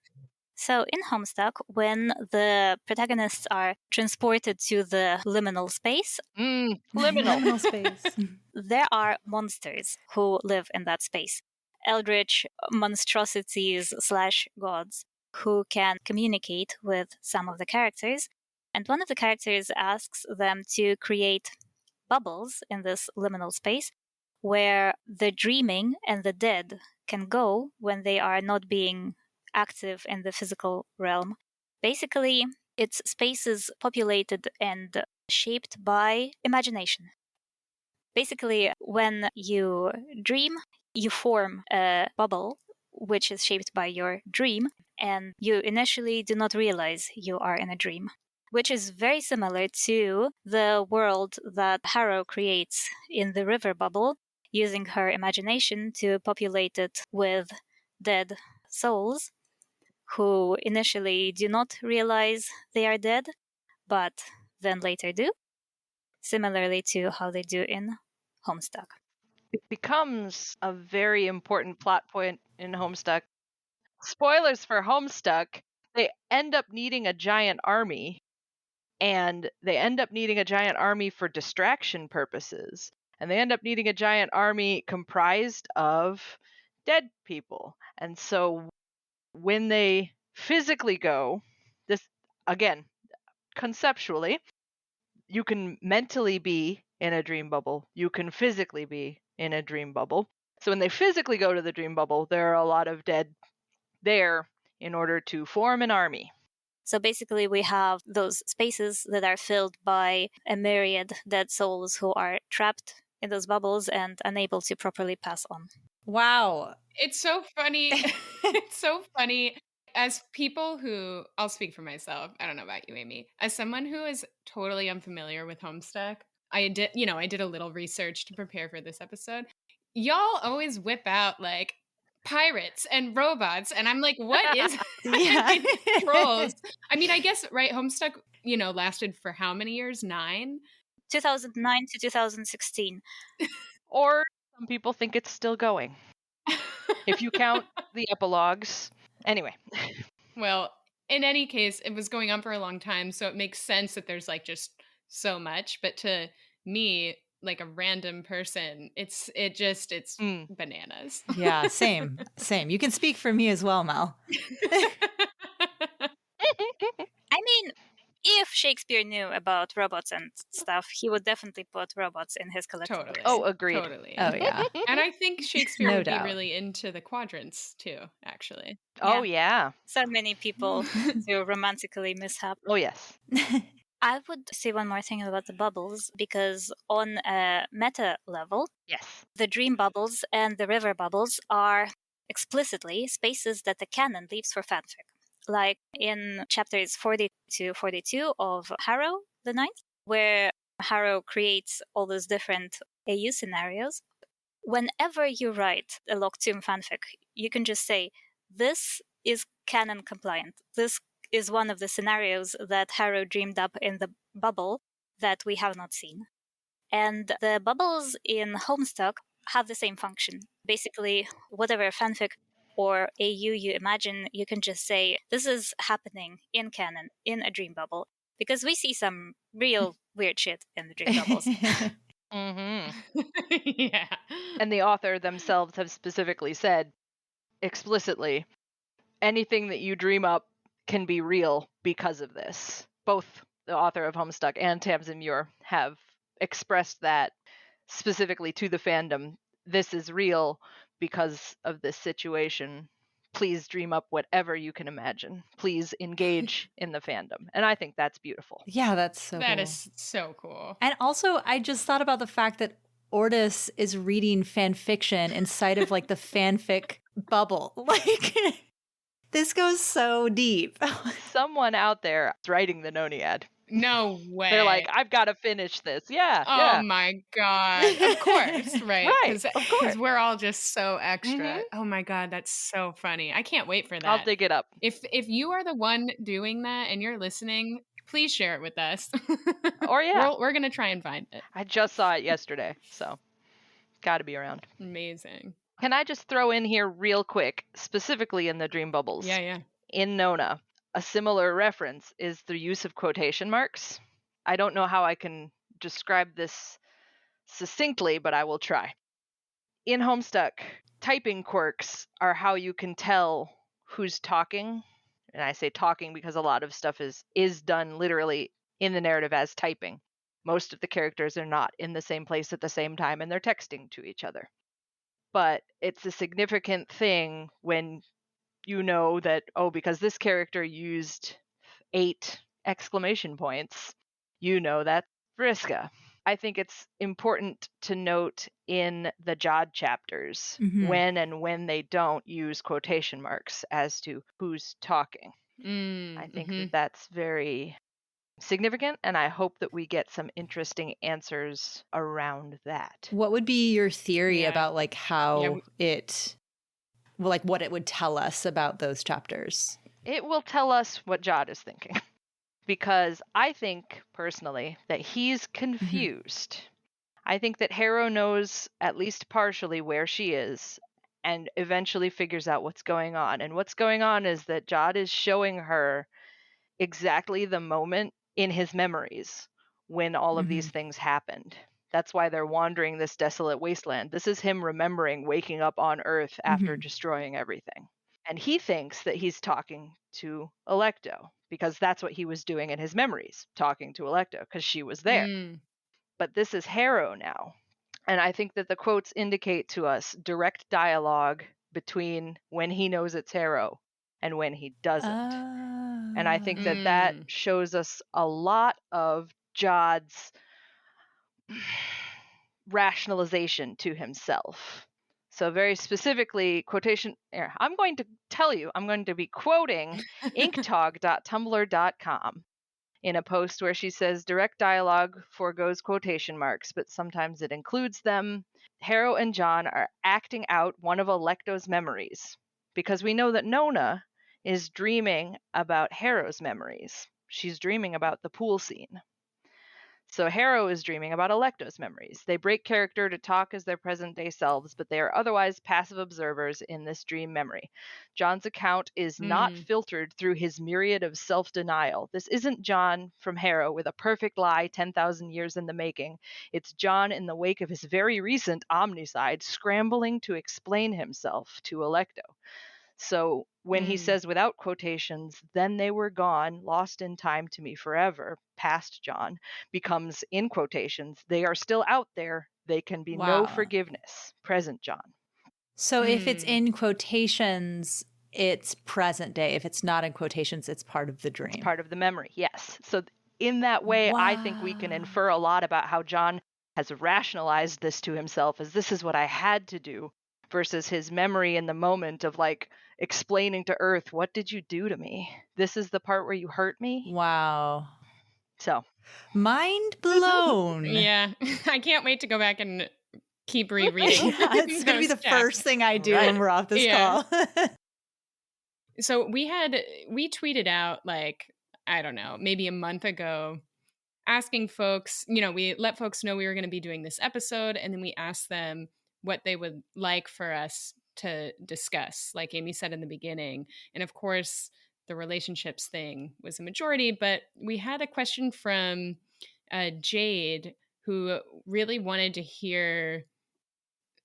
So in Homestuck, when the protagonists are transported to the liminal space, liminal space, there are monsters who live in that space. Eldritch monstrosities / gods who can communicate with some of the characters. And one of the characters asks them to create bubbles in this liminal space where the dreaming and the dead can go when they are not being active in the physical realm. Basically, it's spaces populated and shaped by imagination. Basically, when you dream, you form a bubble which is shaped by your dream, and you initially do not realize you are in a dream, which is very similar to the world that Harrow creates in the river bubble, using her imagination to populate it with dead souls who initially do not realize they are dead, but then later do, similarly to how they do in Homestuck. It becomes a very important plot point in Homestuck. Spoilers for Homestuck, they end up needing a giant army, and they end up needing a giant army for distraction purposes. And they end up needing a giant army comprised of dead people. And so when they physically go, this, again, conceptually, you can mentally be in a dream bubble. You can physically be in a dream bubble. So when they physically go to the dream bubble, there are a lot of dead there in order to form an army. So basically, we have those spaces that are filled by a myriad dead souls who are trapped in those bubbles and unable to properly pass on. Wow. It's so funny. It's so funny. As people who, I'll speak for myself, I don't know about you, Amy. As someone who is totally unfamiliar with Homestuck, I did a little research to prepare for this episode. Y'all always whip out pirates and robots, and I'm like, what is trolls? I mean, I guess, right, Homestuck, lasted for how many years? 9? 2009 to 2016. Or some people think it's still going. If you count the epilogues. Anyway. Well, in any case, it was going on for a long time, so it makes sense that there's just so much. But to me, a random person, it's bananas. Yeah, same. You can speak for me as well, Mel. I mean, if Shakespeare knew about robots and stuff, he would definitely put robots in his collection. Totally. Oh, agreed. Totally. Oh, yeah. And I think Shakespeare No would doubt. be really into the quadrants, too, actually. Oh, yeah. So many people do romantically mishap. Oh, yes. I would say one more thing about the bubbles, because on a meta level, yes, the dream bubbles and the river bubbles are explicitly spaces that the canon leaves for fanfic. Like in chapters 40 to 42 of Harrow the Ninth, where Harrow creates all those different AU scenarios. Whenever you write a Locked Tomb fanfic, you can just say, this is canon compliant. This is one of the scenarios that Harrow dreamed up in the bubble that we have not seen. And the bubbles in Homestuck have the same function. Basically, whatever fanfic or AU you imagine, you can just say, this is happening in canon, in a dream bubble. Because we see some real weird shit in the dream bubbles. Mm-hmm. Yeah. And the author themselves have specifically said explicitly, anything that you dream up can be real because of this. Both the author of Homestuck and Tamsyn Muir have expressed that specifically to the fandom. This is real because of this situation. Please dream up whatever you can imagine. Please engage in the fandom. And I think that's beautiful. Yeah, that's so That cool. is so cool. And also, I just thought about the fact that Ortis is reading fan fiction inside of like the fanfic bubble. Like, this goes so deep. Someone out there is writing the Noniad. No way. They're like, I've got to finish this. Yeah. Oh my God. Of course, right? Right, of course. Because we're all just so extra. Oh my God, that's so funny. I can't wait for that. I'll dig it up. If you are the one doing that and you're listening, please share it with us. Or yeah. We're going to try and find it. I just saw it yesterday, so got to be around. Amazing. Can I just throw in here real quick, specifically in the Dream Bubbles? Yeah. In Nona, a similar reference is the use of quotation marks. I don't know how I can describe this succinctly, but I will try. In Homestuck, typing quirks are how you can tell who's talking. And I say talking because a lot of stuff is done literally in the narrative as typing. Most of the characters are not in the same place at the same time, and they're texting to each other. But it's a significant thing when you know that, because this character used 8 exclamation points, you know that's Vriska. I think it's important to note in the Jod chapters when they don't use quotation marks as to who's talking. I think that that's very significant, and I hope that we get some interesting answers around that. What would be your theory about like how what it would tell us about those chapters? It will tell us what Jod is thinking. Because I think, personally, that he's confused. I think that Harrow knows at least partially where she is and eventually figures out what's going on. And what's going on is that Jod is showing her exactly the moment in his memories when all of these things happened. That's why they're wandering this desolate wasteland. This is him remembering waking up on Earth after destroying everything. And he thinks that he's talking to Alecto because that's what he was doing in his memories, talking to Alecto because she was there. But this is Harrow now. And I think that the quotes indicate to us direct dialogue between when he knows it's Harrow and when he doesn't. And I think that shows us a lot of Jod's rationalization to himself. So very specifically, I'm going to tell you, I'm going to be quoting inktog.tumblr.com in a post where she says, direct dialogue foregoes quotation marks, but sometimes it includes them. Harrow and John are acting out one of Alecto's memories, because we know that Nona is dreaming about Harrow's memories. She's dreaming about the pool scene. So Harrow is dreaming about Alecto's memories. They break character to talk as their present-day selves, but they are otherwise passive observers in this dream memory. John's account is not filtered through his myriad of self-denial. This isn't John from Harrow with a perfect lie 10,000 years in the making. It's John in the wake of his very recent omnicide, scrambling to explain himself to Alecto. So when he says without quotations, then they were gone, lost in time to me forever, past John, becomes in quotations, they are still out there, they can be no forgiveness, present John. So if it's in quotations, it's present day. If it's not in quotations, it's part of the dream. It's part of the memory, yes. So in that way, I think we can infer a lot about how John has rationalized this to himself as this is what I had to do, versus his memory in the moment of like explaining to Earth, what did you do to me? This is the part where you hurt me. Wow. So. Mind blown. Yeah. I can't wait to go back and keep rereading. It's going to be the first thing I do when we're off this call. So we tweeted out like, I don't know, maybe a month ago, asking folks, we let folks know we were going to be doing this episode, and then we asked them what they would like for us to discuss, like Amy said in the beginning. And of course, the relationships thing was a majority, but we had a question from Jade, who really wanted to hear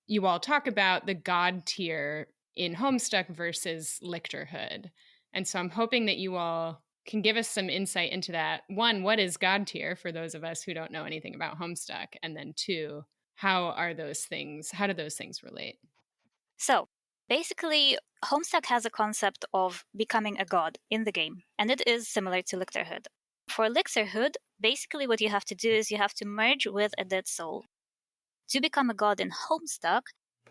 you all talk about the god tier in Homestuck versus Lictorhood. And so I'm hoping that you all can give us some insight into that. One, what is God tier for those of us who don't know anything about Homestuck? And then two, how do those things relate? So basically, Homestuck has a concept of becoming a god in the game, and it is similar to Lictorhood. For Lictorhood, basically what you have to do is you have to merge with a dead soul. To become a god in Homestuck,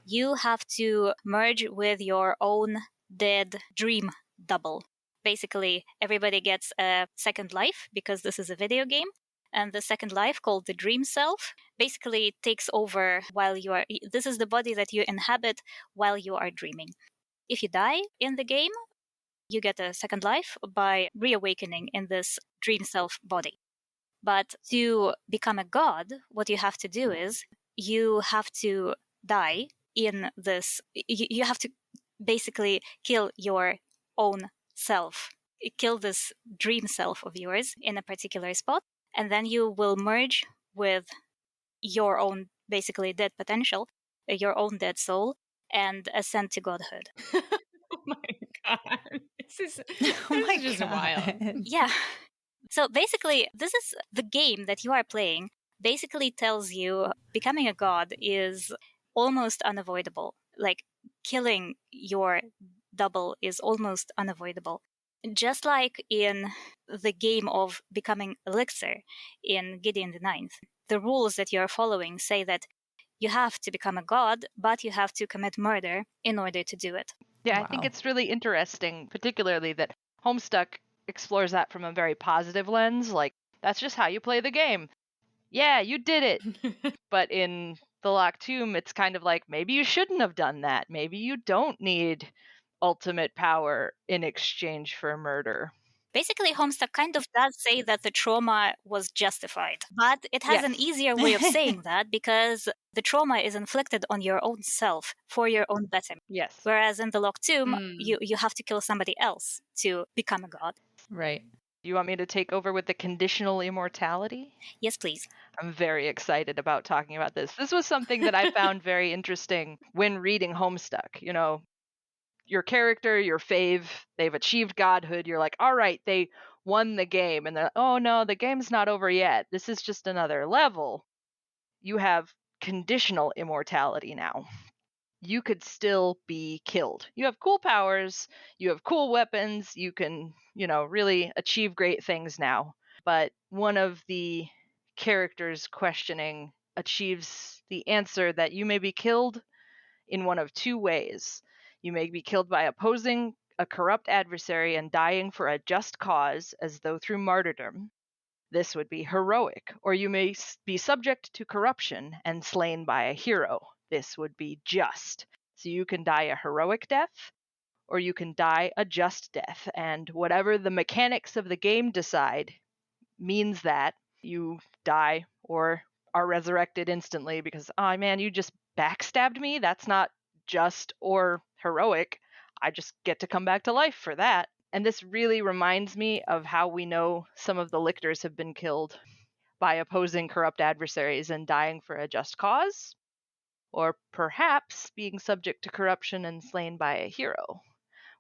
you have to merge with your own dead dream double. Basically, everybody gets a second life because this is a video game. And the second life, called the dream self, basically takes over while you are. This is the body that you inhabit while you are dreaming. If you die in the game, you get a second life by reawakening in this dream self body. But to become a god, what you have to do is you have to die in this. You have to basically kill your own self, kill this dream self of yours in a particular spot, and then you will merge with your own basically dead potential, your own dead soul, and ascend to godhood. Oh my God. This is just wild. Yeah. So basically, this is the game that you are playing, basically tells you becoming a god is almost unavoidable. Like, killing your double is almost unavoidable. Just like in the game of becoming Elixir in Gideon the Ninth, the rules that you're following say that you have to become a god, but you have to commit murder in order to do it. Yeah, wow. I think it's really interesting, particularly that Homestuck explores that from a very positive lens. Like, that's just how you play the game. Yeah, you did it. But in the Locked Tomb, it's kind of like, maybe you shouldn't have done that. Maybe you don't need ultimate power in exchange for murder. Basically, Homestuck kind of does say that the trauma was justified, but it has an easier way of saying that because the trauma is inflicted on your own self for your own betterment. Yes. Whereas in the Locked Tomb, you have to kill somebody else to become a god. Right. Do you want me to take over with the conditional immortality? Yes, please. I'm very excited about talking about this. This was something that I found very interesting when reading Homestuck. You know, your character, your fave, they've achieved godhood. You're like, all right, they won the game. And they're like, oh no, the game's not over yet. This is just another level. You have conditional immortality now. You could still be killed. You have cool powers. You have cool weapons. You can, really achieve great things now. But one of the characters questioning achieves the answer that you may be killed in one of two ways. You may be killed by opposing a corrupt adversary and dying for a just cause, as though through martyrdom. This would be heroic. Or you may be subject to corruption and slain by a hero. This would be just. So you can die a heroic death, or you can die a just death. And whatever the mechanics of the game decide means that you die or are resurrected instantly because, oh man, you just backstabbed me? That's not just or heroic. I just get to come back to life for that. And this really reminds me of how we know some of the lictors have been killed by opposing corrupt adversaries and dying for a just cause, or perhaps being subject to corruption and slain by a hero.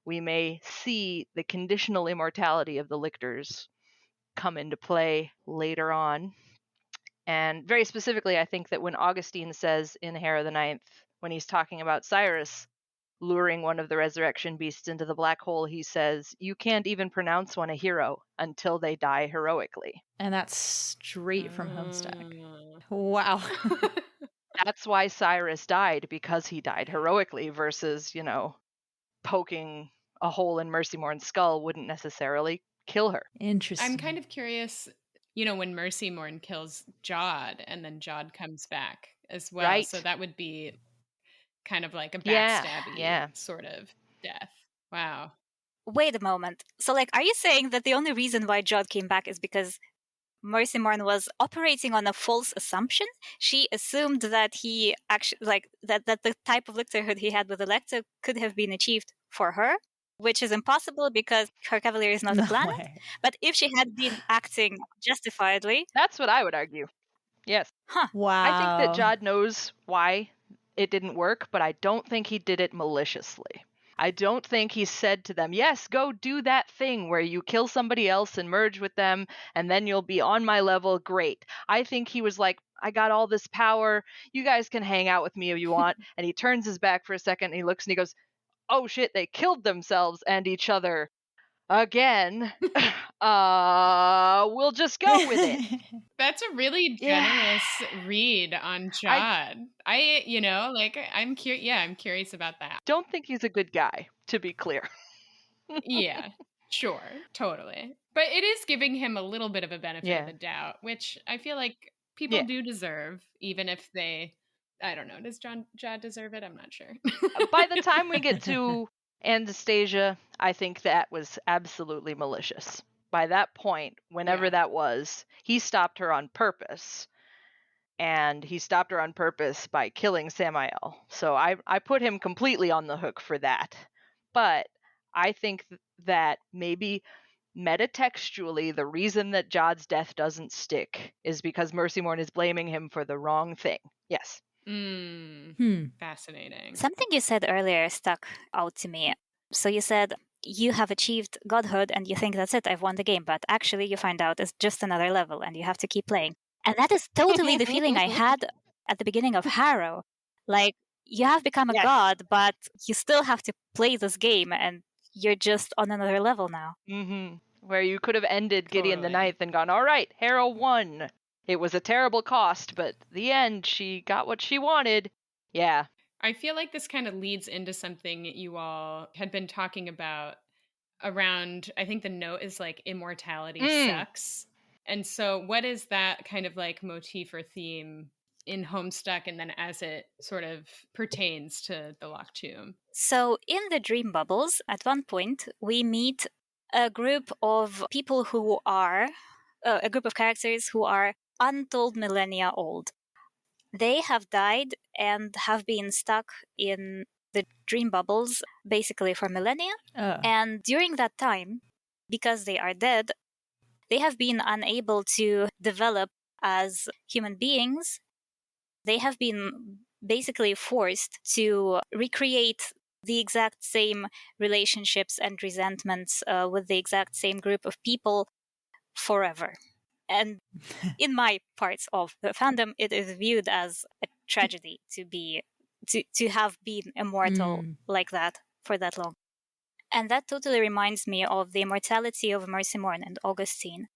We may see the conditional immortality of the lictors come into play later on. And very specifically, I think that when Augustine says in Hera the Ninth, when he's talking about Cyrus luring one of the resurrection beasts into the black hole, he says, you can't even pronounce one a hero until they die heroically. And that's straight from Homestuck. Wow. That's why Cyrus died, because he died heroically versus, poking a hole in Mercy Morn's skull wouldn't necessarily kill her. Interesting. I'm kind of curious, when Mercy Morn kills Jod and then Jod comes back as well. Right. So that would be kind of like a backstabby sort of death. Wow. Wait a moment. So, are you saying that the only reason why Jod came back is because Mercy Morn was operating on a false assumption? She assumed that he actually, that the type of lictorhood he had with Electra could have been achieved for her, which is impossible because her cavalier is not a planet. Way. But if she had been acting justifiedly... That's what I would argue. Yes. Huh. Wow. I think that Jod knows why it didn't work, but I don't think he did it maliciously. I don't think he said to them, yes, go do that thing where you kill somebody else and merge with them, and then you'll be on my level. Great. I think he was like, I got all this power. You guys can hang out with me if you want. And he turns his back for a second, and he looks and he goes, oh shit, they killed themselves and each other again. We'll just go with it. That's a really generous read on Jod. I'm curious. Yeah, I'm curious about that. Don't think he's a good guy, to be clear. Yeah, sure, totally. But it is giving him a little bit of a benefit of the doubt, which I feel like people do deserve, even if they, I don't know, does Jod deserve it? I'm not sure. By the time we get to Anastasia, I think that was absolutely malicious. By that point, whenever that was, he stopped her on purpose. And he stopped her on purpose by killing Samael. So I put him completely on the hook for that. But I think that maybe metatextually, the reason that Jod's death doesn't stick is because Mercy Morn is blaming him for the wrong thing. Yes. Fascinating. Something you said earlier stuck out to me. So you said you have achieved godhood and you think that's it, I've won the game, but actually you find out it's just another level and you have to keep playing. And that is totally the feeling I had at the beginning of Harrow. Like, you have become a god, but you still have to play this game and you're just on another level now. Mm-hmm. Where you could have ended Gideon the Ninth and gone, all right, Harrow won. It was a terrible cost, but the end, she got what she wanted. Yeah. I feel like this kind of leads into something you all had been talking about around, I think the note is like immortality sucks. And so what is that kind of like motif or theme in Homestuck and then as it sort of pertains to the Locked Tomb? So in the dream bubbles, at one point, we meet a group of people who are, a group of characters who are untold millennia old. They have died and have been stuck in the dream bubbles basically for millennia. And during that time, because they are dead, they have been unable to develop as human beings. They have been basically forced to recreate the exact same relationships and resentments with the exact same group of people forever. And in my parts of the fandom, it is viewed as a tragedy to have been immortal like that for that long. And that totally reminds me of the immortality of Mercy Morn and Augustine.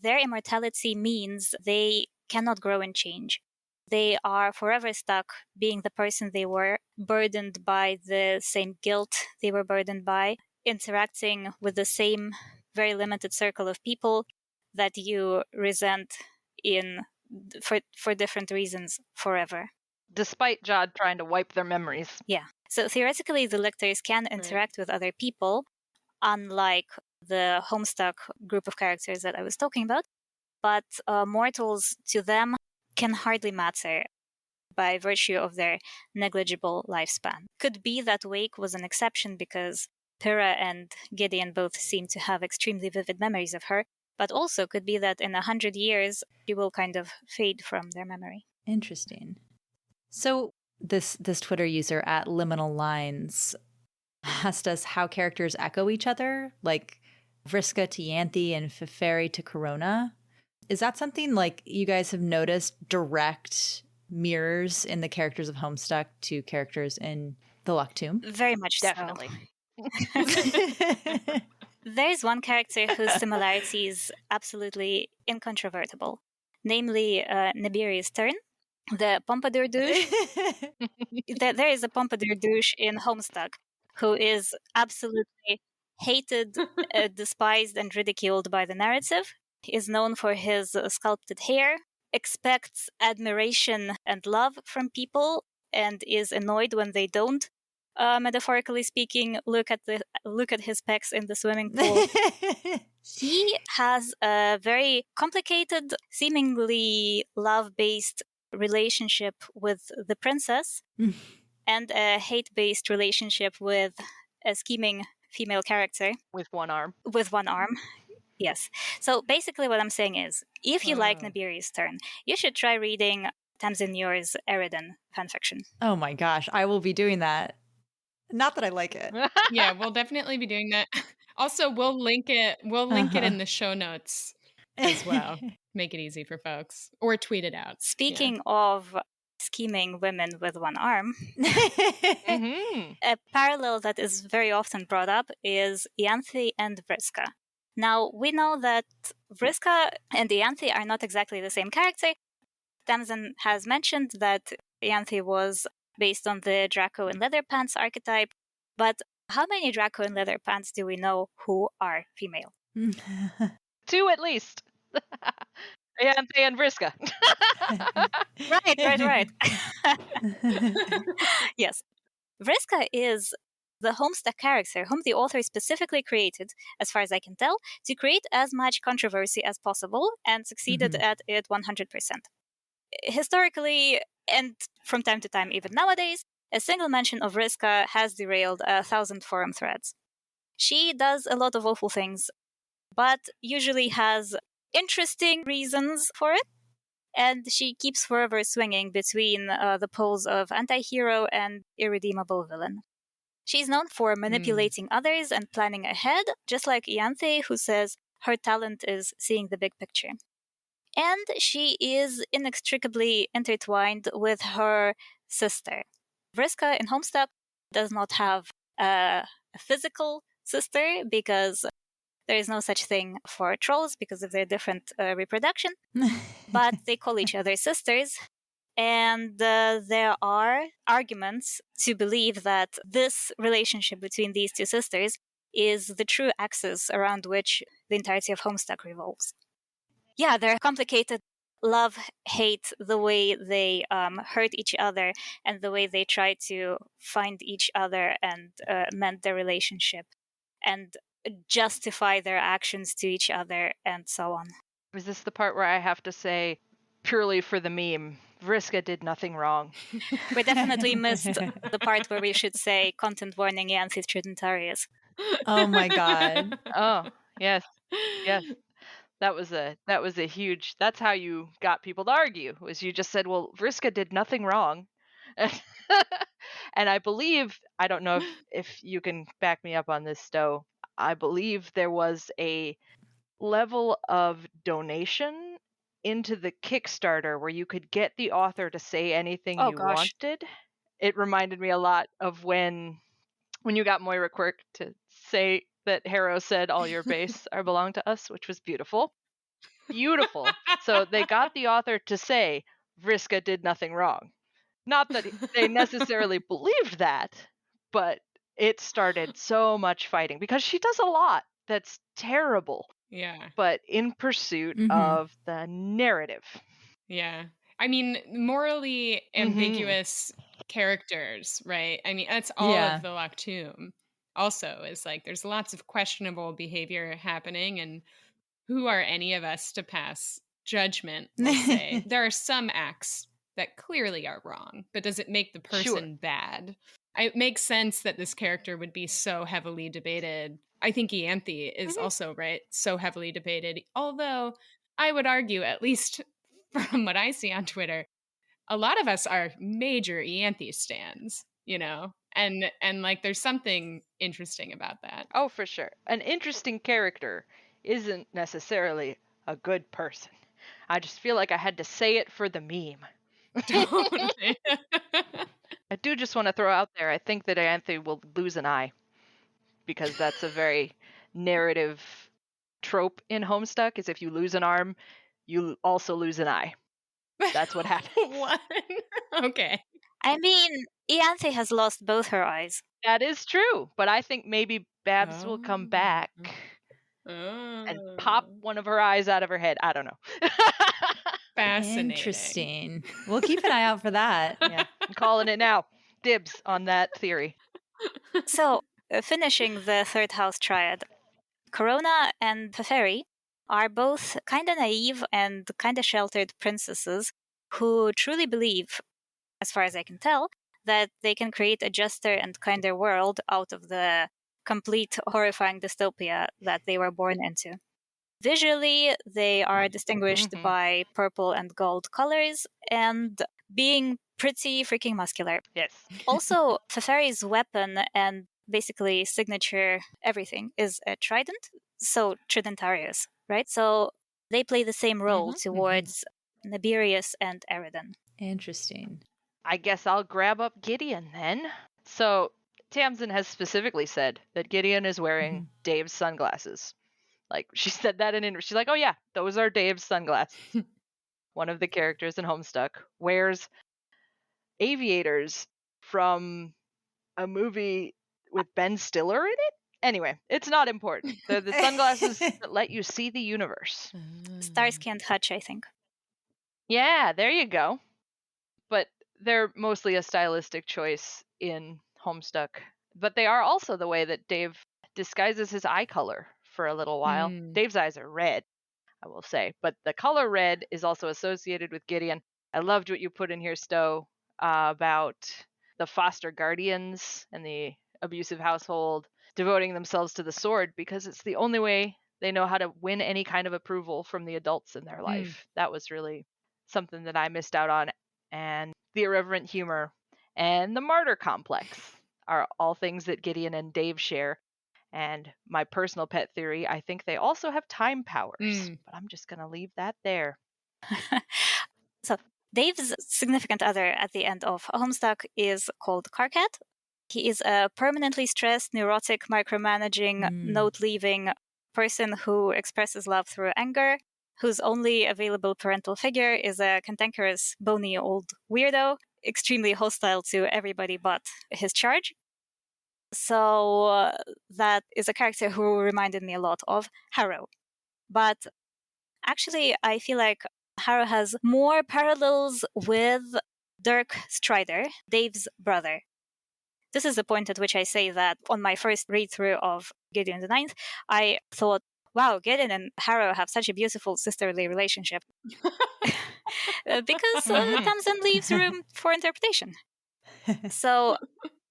Their immortality means they cannot grow and change. They are forever stuck being the person they were, burdened by the same guilt they were burdened by, interacting with the same very limited circle of people that you resent for different reasons forever. Despite Jod trying to wipe their memories. Yeah. So theoretically, the lictors can interact with other people, unlike the Homestuck group of characters that I was talking about. But mortals, to them, can hardly matter by virtue of their negligible lifespan. Could be that Wake was an exception because Pyrrha and Gideon both seem to have extremely vivid memories of her, but also could be that in 100 years, she will kind of fade from their memory. Interesting. So this Twitter user at Liminal Lines asked us how characters echo each other, like Vriska to Yanthe and Feferi to Corona. Is that something like you guys have noticed direct mirrors in the characters of Homestuck to characters in the Locked Tomb? Very much Definitely. So. There's one character whose similarity is absolutely incontrovertible, namely Nibiri's Turn, the Pompadour douche. There is a Pompadour douche in Homestuck who is absolutely hated, despised, and ridiculed by the narrative. He is known for his sculpted hair, expects admiration and love from people, and is annoyed when they don't. Metaphorically speaking, look at his pecs in the swimming pool. He has a very complicated, seemingly love-based relationship with the princess, and a hate-based relationship with a scheming female character. With one arm. Yes. So basically what I'm saying is, if you like Nibiri's Turn, you should try reading Tamsyn Muir's Eridan fanfiction. Oh my gosh, I will be doing that. Not that I like it. Yeah, we'll definitely be doing that. Also, we'll link it in the show notes as well. Make it easy for folks. Or tweet it out. Speaking of scheming women with one arm, Mhm. a parallel that is very often brought up is Ianthe and Vriska. Now, we know that Vriska and Ianthe are not exactly the same character. Tamsyn has mentioned that Ianthe was based on the Draco in leather pants archetype, but how many Draco in leather pants do we know who are female? 2 at least. Ianthe and Vriska. Right. Yes. Vriska is the Homestuck character whom the author specifically created, as far as I can tell, to create as much controversy as possible and succeeded at it 100%. Historically, and from time to time even nowadays, a single mention of Vriska has derailed 1,000 forum threads. She does a lot of awful things, but usually has interesting reasons for it, and she keeps forever swinging between the poles of anti-hero and irredeemable villain. She's known for manipulating others and planning ahead, just like Ianthe, who says her talent is seeing the big picture. And she is inextricably intertwined with her sister. Vriska in Homestuck does not have a physical sister because there is no such thing for trolls because of their different reproduction, but they call each other sisters. And there are arguments to believe that this relationship between these two sisters is the true axis around which the entirety of Homestuck revolves. Yeah, they're complicated. Love, hate, the way they hurt each other and the way they try to find each other and mend their relationship and justify their actions to each other and so on. Is this the part where I have to say, purely for the meme, Vriska did nothing wrong? We definitely missed the part where we should say content warning Ianthe Tridentarius. Oh my god. Oh, yes. That was a huge. That's how you got people to argue. Was you just said, "Well, Vriska did nothing wrong," and I believe, I don't know if you can back me up on this, Sto. I believe there was a level of donation into the Kickstarter where you could get the author to say anything you wanted. It reminded me a lot of when you got Moira Quirk to say that Harrow said all your base are belong to us, which was beautiful. Beautiful. So they got the author to say Vriska did nothing wrong. Not that they necessarily believed that, but it started so much fighting because she does a lot that's terrible. Yeah. But in pursuit of the narrative. Yeah. I mean, morally ambiguous characters, right? I mean, that's all of the Locktomb. Also, is like there's lots of questionable behavior happening, and who are any of us to pass judgment? We'll say there are some acts that clearly are wrong, but does it make the person bad? It makes sense that this character would be so heavily debated. I think Ianthe is also, right, so heavily debated. Although I would argue, at least from what I see on Twitter, a lot of us are major Ianthe stans, you know? And like there's something interesting about that. Oh, for sure. An interesting character isn't necessarily a good person. I just feel like I had to say it for the meme. Totally. I do just want to throw out there, I think that Ianthe will lose an eye, because that's a very narrative trope in Homestuck, is if you lose an arm, you also lose an eye. That's what happens. What? Okay. I mean, Ianthe has lost both her eyes. That is true, but I think maybe Babs will come back and pop one of her eyes out of her head. I don't know. Fascinating. Interesting. We'll keep an eye out for that. Yeah, I'm calling it now. Dibs on that theory. So, finishing the third house triad, Corona and Teferi are both kind of naive and kind of sheltered princesses who truly believe, as far as I can tell, that they can create a juster and kinder world out of the complete horrifying dystopia that they were born into. Visually, they are distinguished by purple and gold colors, and being pretty freaking muscular. Yes. Also, Feferi's weapon and basically signature everything is a trident, so Tridentarius, right? So they play the same role towards Naberius and Eridan. Interesting. I guess I'll grab up Gideon then. So Tamsyn has specifically said that Gideon is wearing Dave's sunglasses. Like, she said that she's like, oh yeah, those are Dave's sunglasses. One of the characters in Homestuck wears aviators from a movie with Ben Stiller in it. Anyway, it's not important. They're the sunglasses that let you see the universe. Starsky and Hutch, I think. Yeah, there you go. But they're mostly a stylistic choice in Homestuck. But they are also the way that Dave disguises his eye color for a little while. Dave's eyes are red, I will say. But the color red is also associated with Gideon. I loved what you put in here, Sto, about the foster guardians and the abusive household devoting themselves to the sword because it's the only way they know how to win any kind of approval from the adults in their life. That was really something that I missed out on. And the irreverent humor and the martyr complex are all things that Gideon and Dave share. And my personal pet theory, I think they also have time powers. But I'm just going to leave that there. So Dave's significant other at the end of Homestuck is called Karkat. He is a permanently stressed, neurotic, micromanaging, note-leaving person who expresses love through anger, whose only available parental figure is a cantankerous, bony old weirdo, extremely hostile to everybody but his charge. So that is a character who reminded me a lot of Harrow. But actually, I feel like Harrow has more parallels with Dirk Strider, Dave's brother. This is the point at which I say that on my first read-through of Gideon the Ninth, I thought, wow, Gideon and Harrow have such a beautiful sisterly relationship. Because Tamsyn leaves room for interpretation. So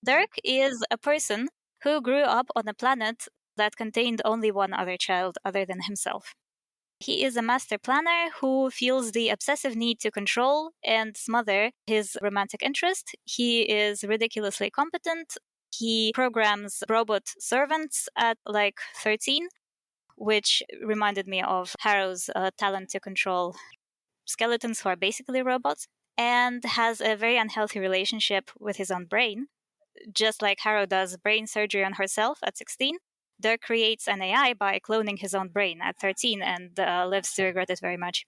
Dirk is a person who grew up on a planet that contained only one other child other than himself. He is a master planner who feels the obsessive need to control and smother his romantic interest. He is ridiculously competent. He programs robot servants at like 13, which reminded me of Harrow's talent to control skeletons who are basically robots, and has a very unhealthy relationship with his own brain. Just like Harrow does brain surgery on herself at 16, Dirk creates an AI by cloning his own brain at 13 and lives to regret it very much.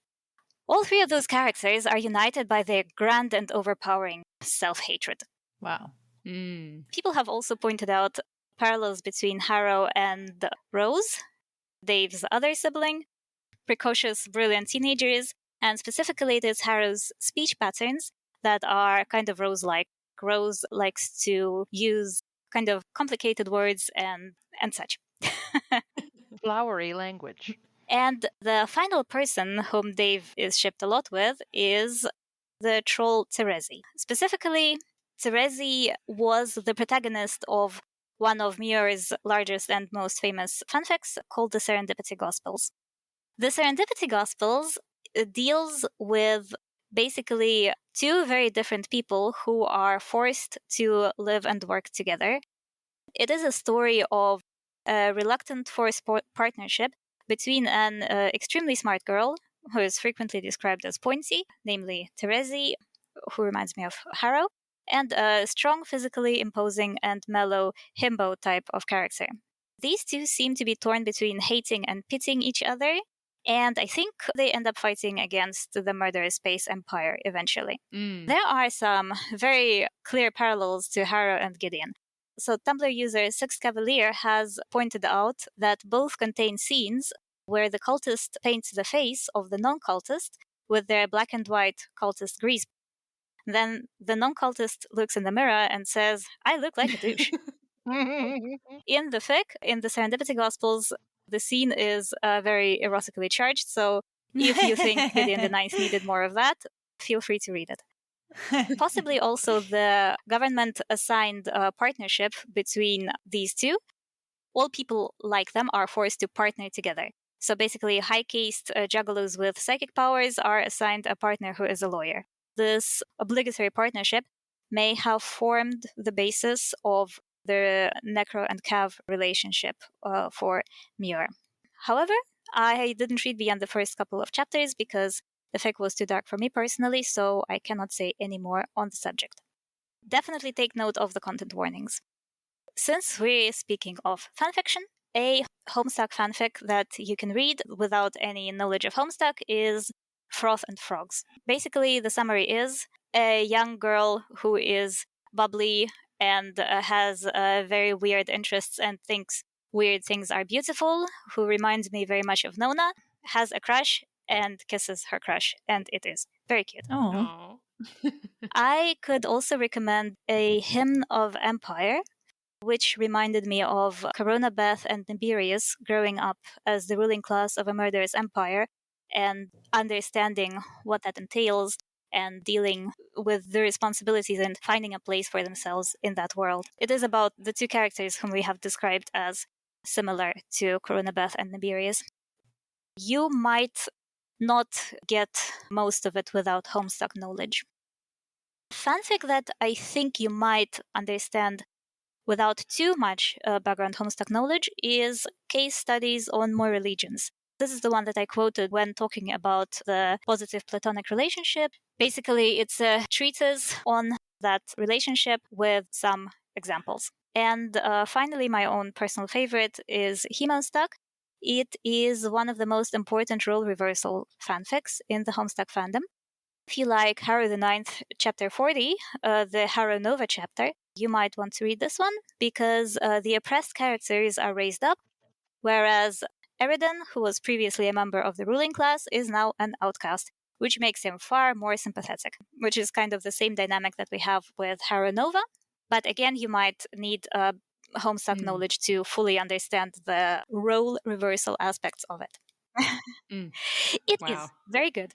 All three of those characters are united by their grand and overpowering self-hatred. Wow. People have also pointed out parallels between Harrow and Rose, Dave's other sibling, precocious, brilliant teenagers, and specifically it is Harrow's speech patterns that are kind of Rose-like. Rose likes to use kind of complicated words and such. Flowery language. And the final person whom Dave is shipped a lot with is the troll Terezi. Specifically, Terezi was the protagonist of one of Muir's largest and most famous fanfics called the Serendipity Gospels. The Serendipity Gospels deals with basically two very different people who are forced to live and work together. It is a story of a reluctant forced partnership between an extremely smart girl who is frequently described as pointy, namely Terezi, who reminds me of Harrow, and a strong, physically imposing and mellow himbo type of character. These two seem to be torn between hating and pitying each other, and I think they end up fighting against the murderous space empire eventually. There are some very clear parallels to Harrow and Gideon. So Tumblr user Six Cavalier has pointed out that both contain scenes where the cultist paints the face of the non-cultist with their black and white cultist grease. Then the non-cultist looks in the mirror and says, I look like a douche. In the fic, in the Serendipity Gospels, the scene is very erotically charged, so if you think Gideon the Ninth needed more of that, feel free to read it. Possibly also the government assigned a partnership between these two. All people like them are forced to partner together. So basically, high-caste juggalos with psychic powers are assigned a partner who is a lawyer. this obligatory partnership may have formed the basis of the Necro and Cav relationship for Muir. However, I didn't read beyond the first couple of chapters because the fic was too dark for me personally, so I cannot say any more on the subject. Definitely take note of the content warnings. Since we're speaking of fanfiction, a Homestuck fanfic that you can read without any knowledge of Homestuck is Froth and Frogs. Basically, the summary is a young girl who is bubbly and has very weird interests and thinks weird things are beautiful, who reminds me very much of Nona, has a crush and kisses her crush, and it is very cute. Oh. I could also recommend A Hymn of Empire, which reminded me of Corona Beth and Tiberius growing up as the ruling class of a murderous empire and understanding what that entails and dealing with the responsibilities and finding a place for themselves in that world. It is about the two characters whom we have described as similar to Corona Beth and Tiberius. You might not get most of it without Homestuck knowledge. Fanfic that I think you might understand without too much background Homestuck knowledge is Case Studies on Moirallegiance. This is the one that I quoted when talking about the positive platonic relationship. Basically, it's a treatise on that relationship with some examples. And finally, my own personal favorite is Homestuck. It is one of the most important role reversal fanfics in the Homestuck fandom. If you like Harrow the Ninth, Chapter 40, the Harrow Nova chapter, you might want to read this one because the oppressed characters are raised up, whereas Eridan, who was previously a member of the ruling class, is now an outcast, which makes him far more sympathetic, which is kind of the same dynamic that we have with Harrow Nova. But again, you might need Homestuck knowledge to fully understand the role reversal aspects of it. It is very good.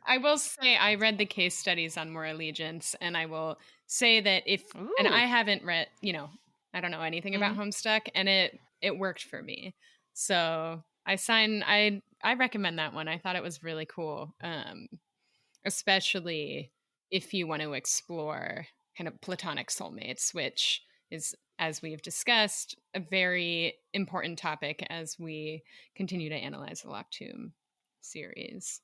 I will say I read the case studies on Moirallegiance, and I will say that and I haven't read, I don't know anything about Homestuck, and it worked for me. So I recommend that one. I thought it was really cool, especially if you want to explore kind of platonic soulmates, which is, as we've discussed, a very important topic as we continue to analyze the Locked Tomb series.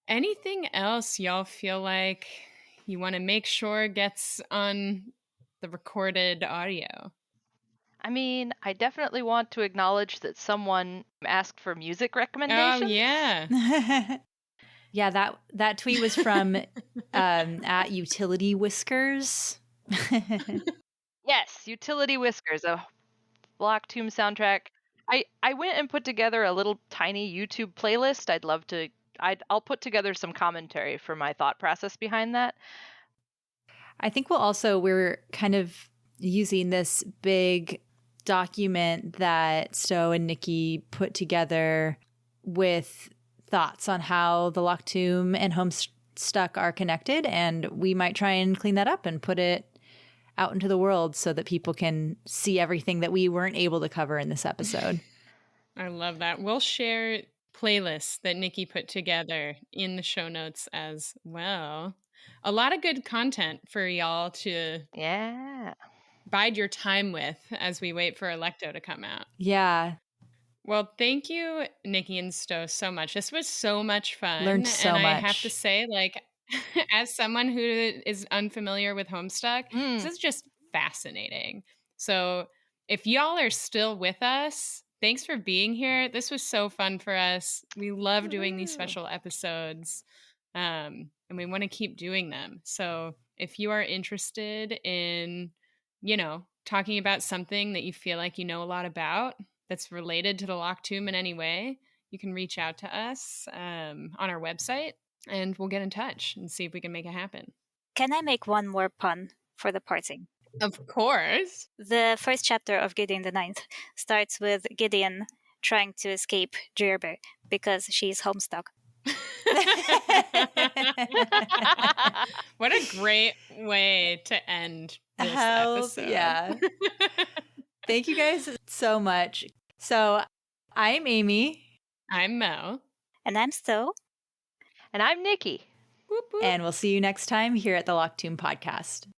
Anything else y'all feel like you want to make sure gets on the recorded audio? I mean, I definitely want to acknowledge that someone asked for music recommendations. Oh, yeah. Yeah, that tweet was from at Utility Whiskers. Yes, Utility Whiskers, a Locked Tomb soundtrack. I went and put together a little tiny YouTube playlist. I'll put together some commentary for my thought process behind that. I think we're kind of using this big document that Sto and Nicki put together with thoughts on how the Locked Tomb and Homestuck are connected, and we might try and clean that up and put it out into the world so that people can see everything that we weren't able to cover in this episode. I love that. We'll share playlists that Nicki put together in the show notes as well. A lot of good content for y'all to bide your time with as we wait for Electo to come out. Yeah. Well, thank you, Nicki and Sto, so much. This was so much fun. Learned so much. I have to say, as someone who is unfamiliar with Homestuck, this is just fascinating. So if y'all are still with us, thanks for being here. This was so fun for us. We love doing these special episodes, and we want to keep doing them. So if you are interested in, talking about something that you feel like you know a lot about that's related to the Locked Tomb in any way, you can reach out to us on our website, and we'll get in touch and see if we can make it happen. Can I make one more pun for the parting? Of course. The first chapter of Gideon the Ninth starts with Gideon trying to escape Gerber because she's Homestuck. What a great way to end this episode. Yeah. Thank you guys so much. So I'm Amy. I'm Mel. And I'm Sto. And I'm Nikki. Whoop, whoop. And we'll see you next time here at the Locked Tomb Podcast.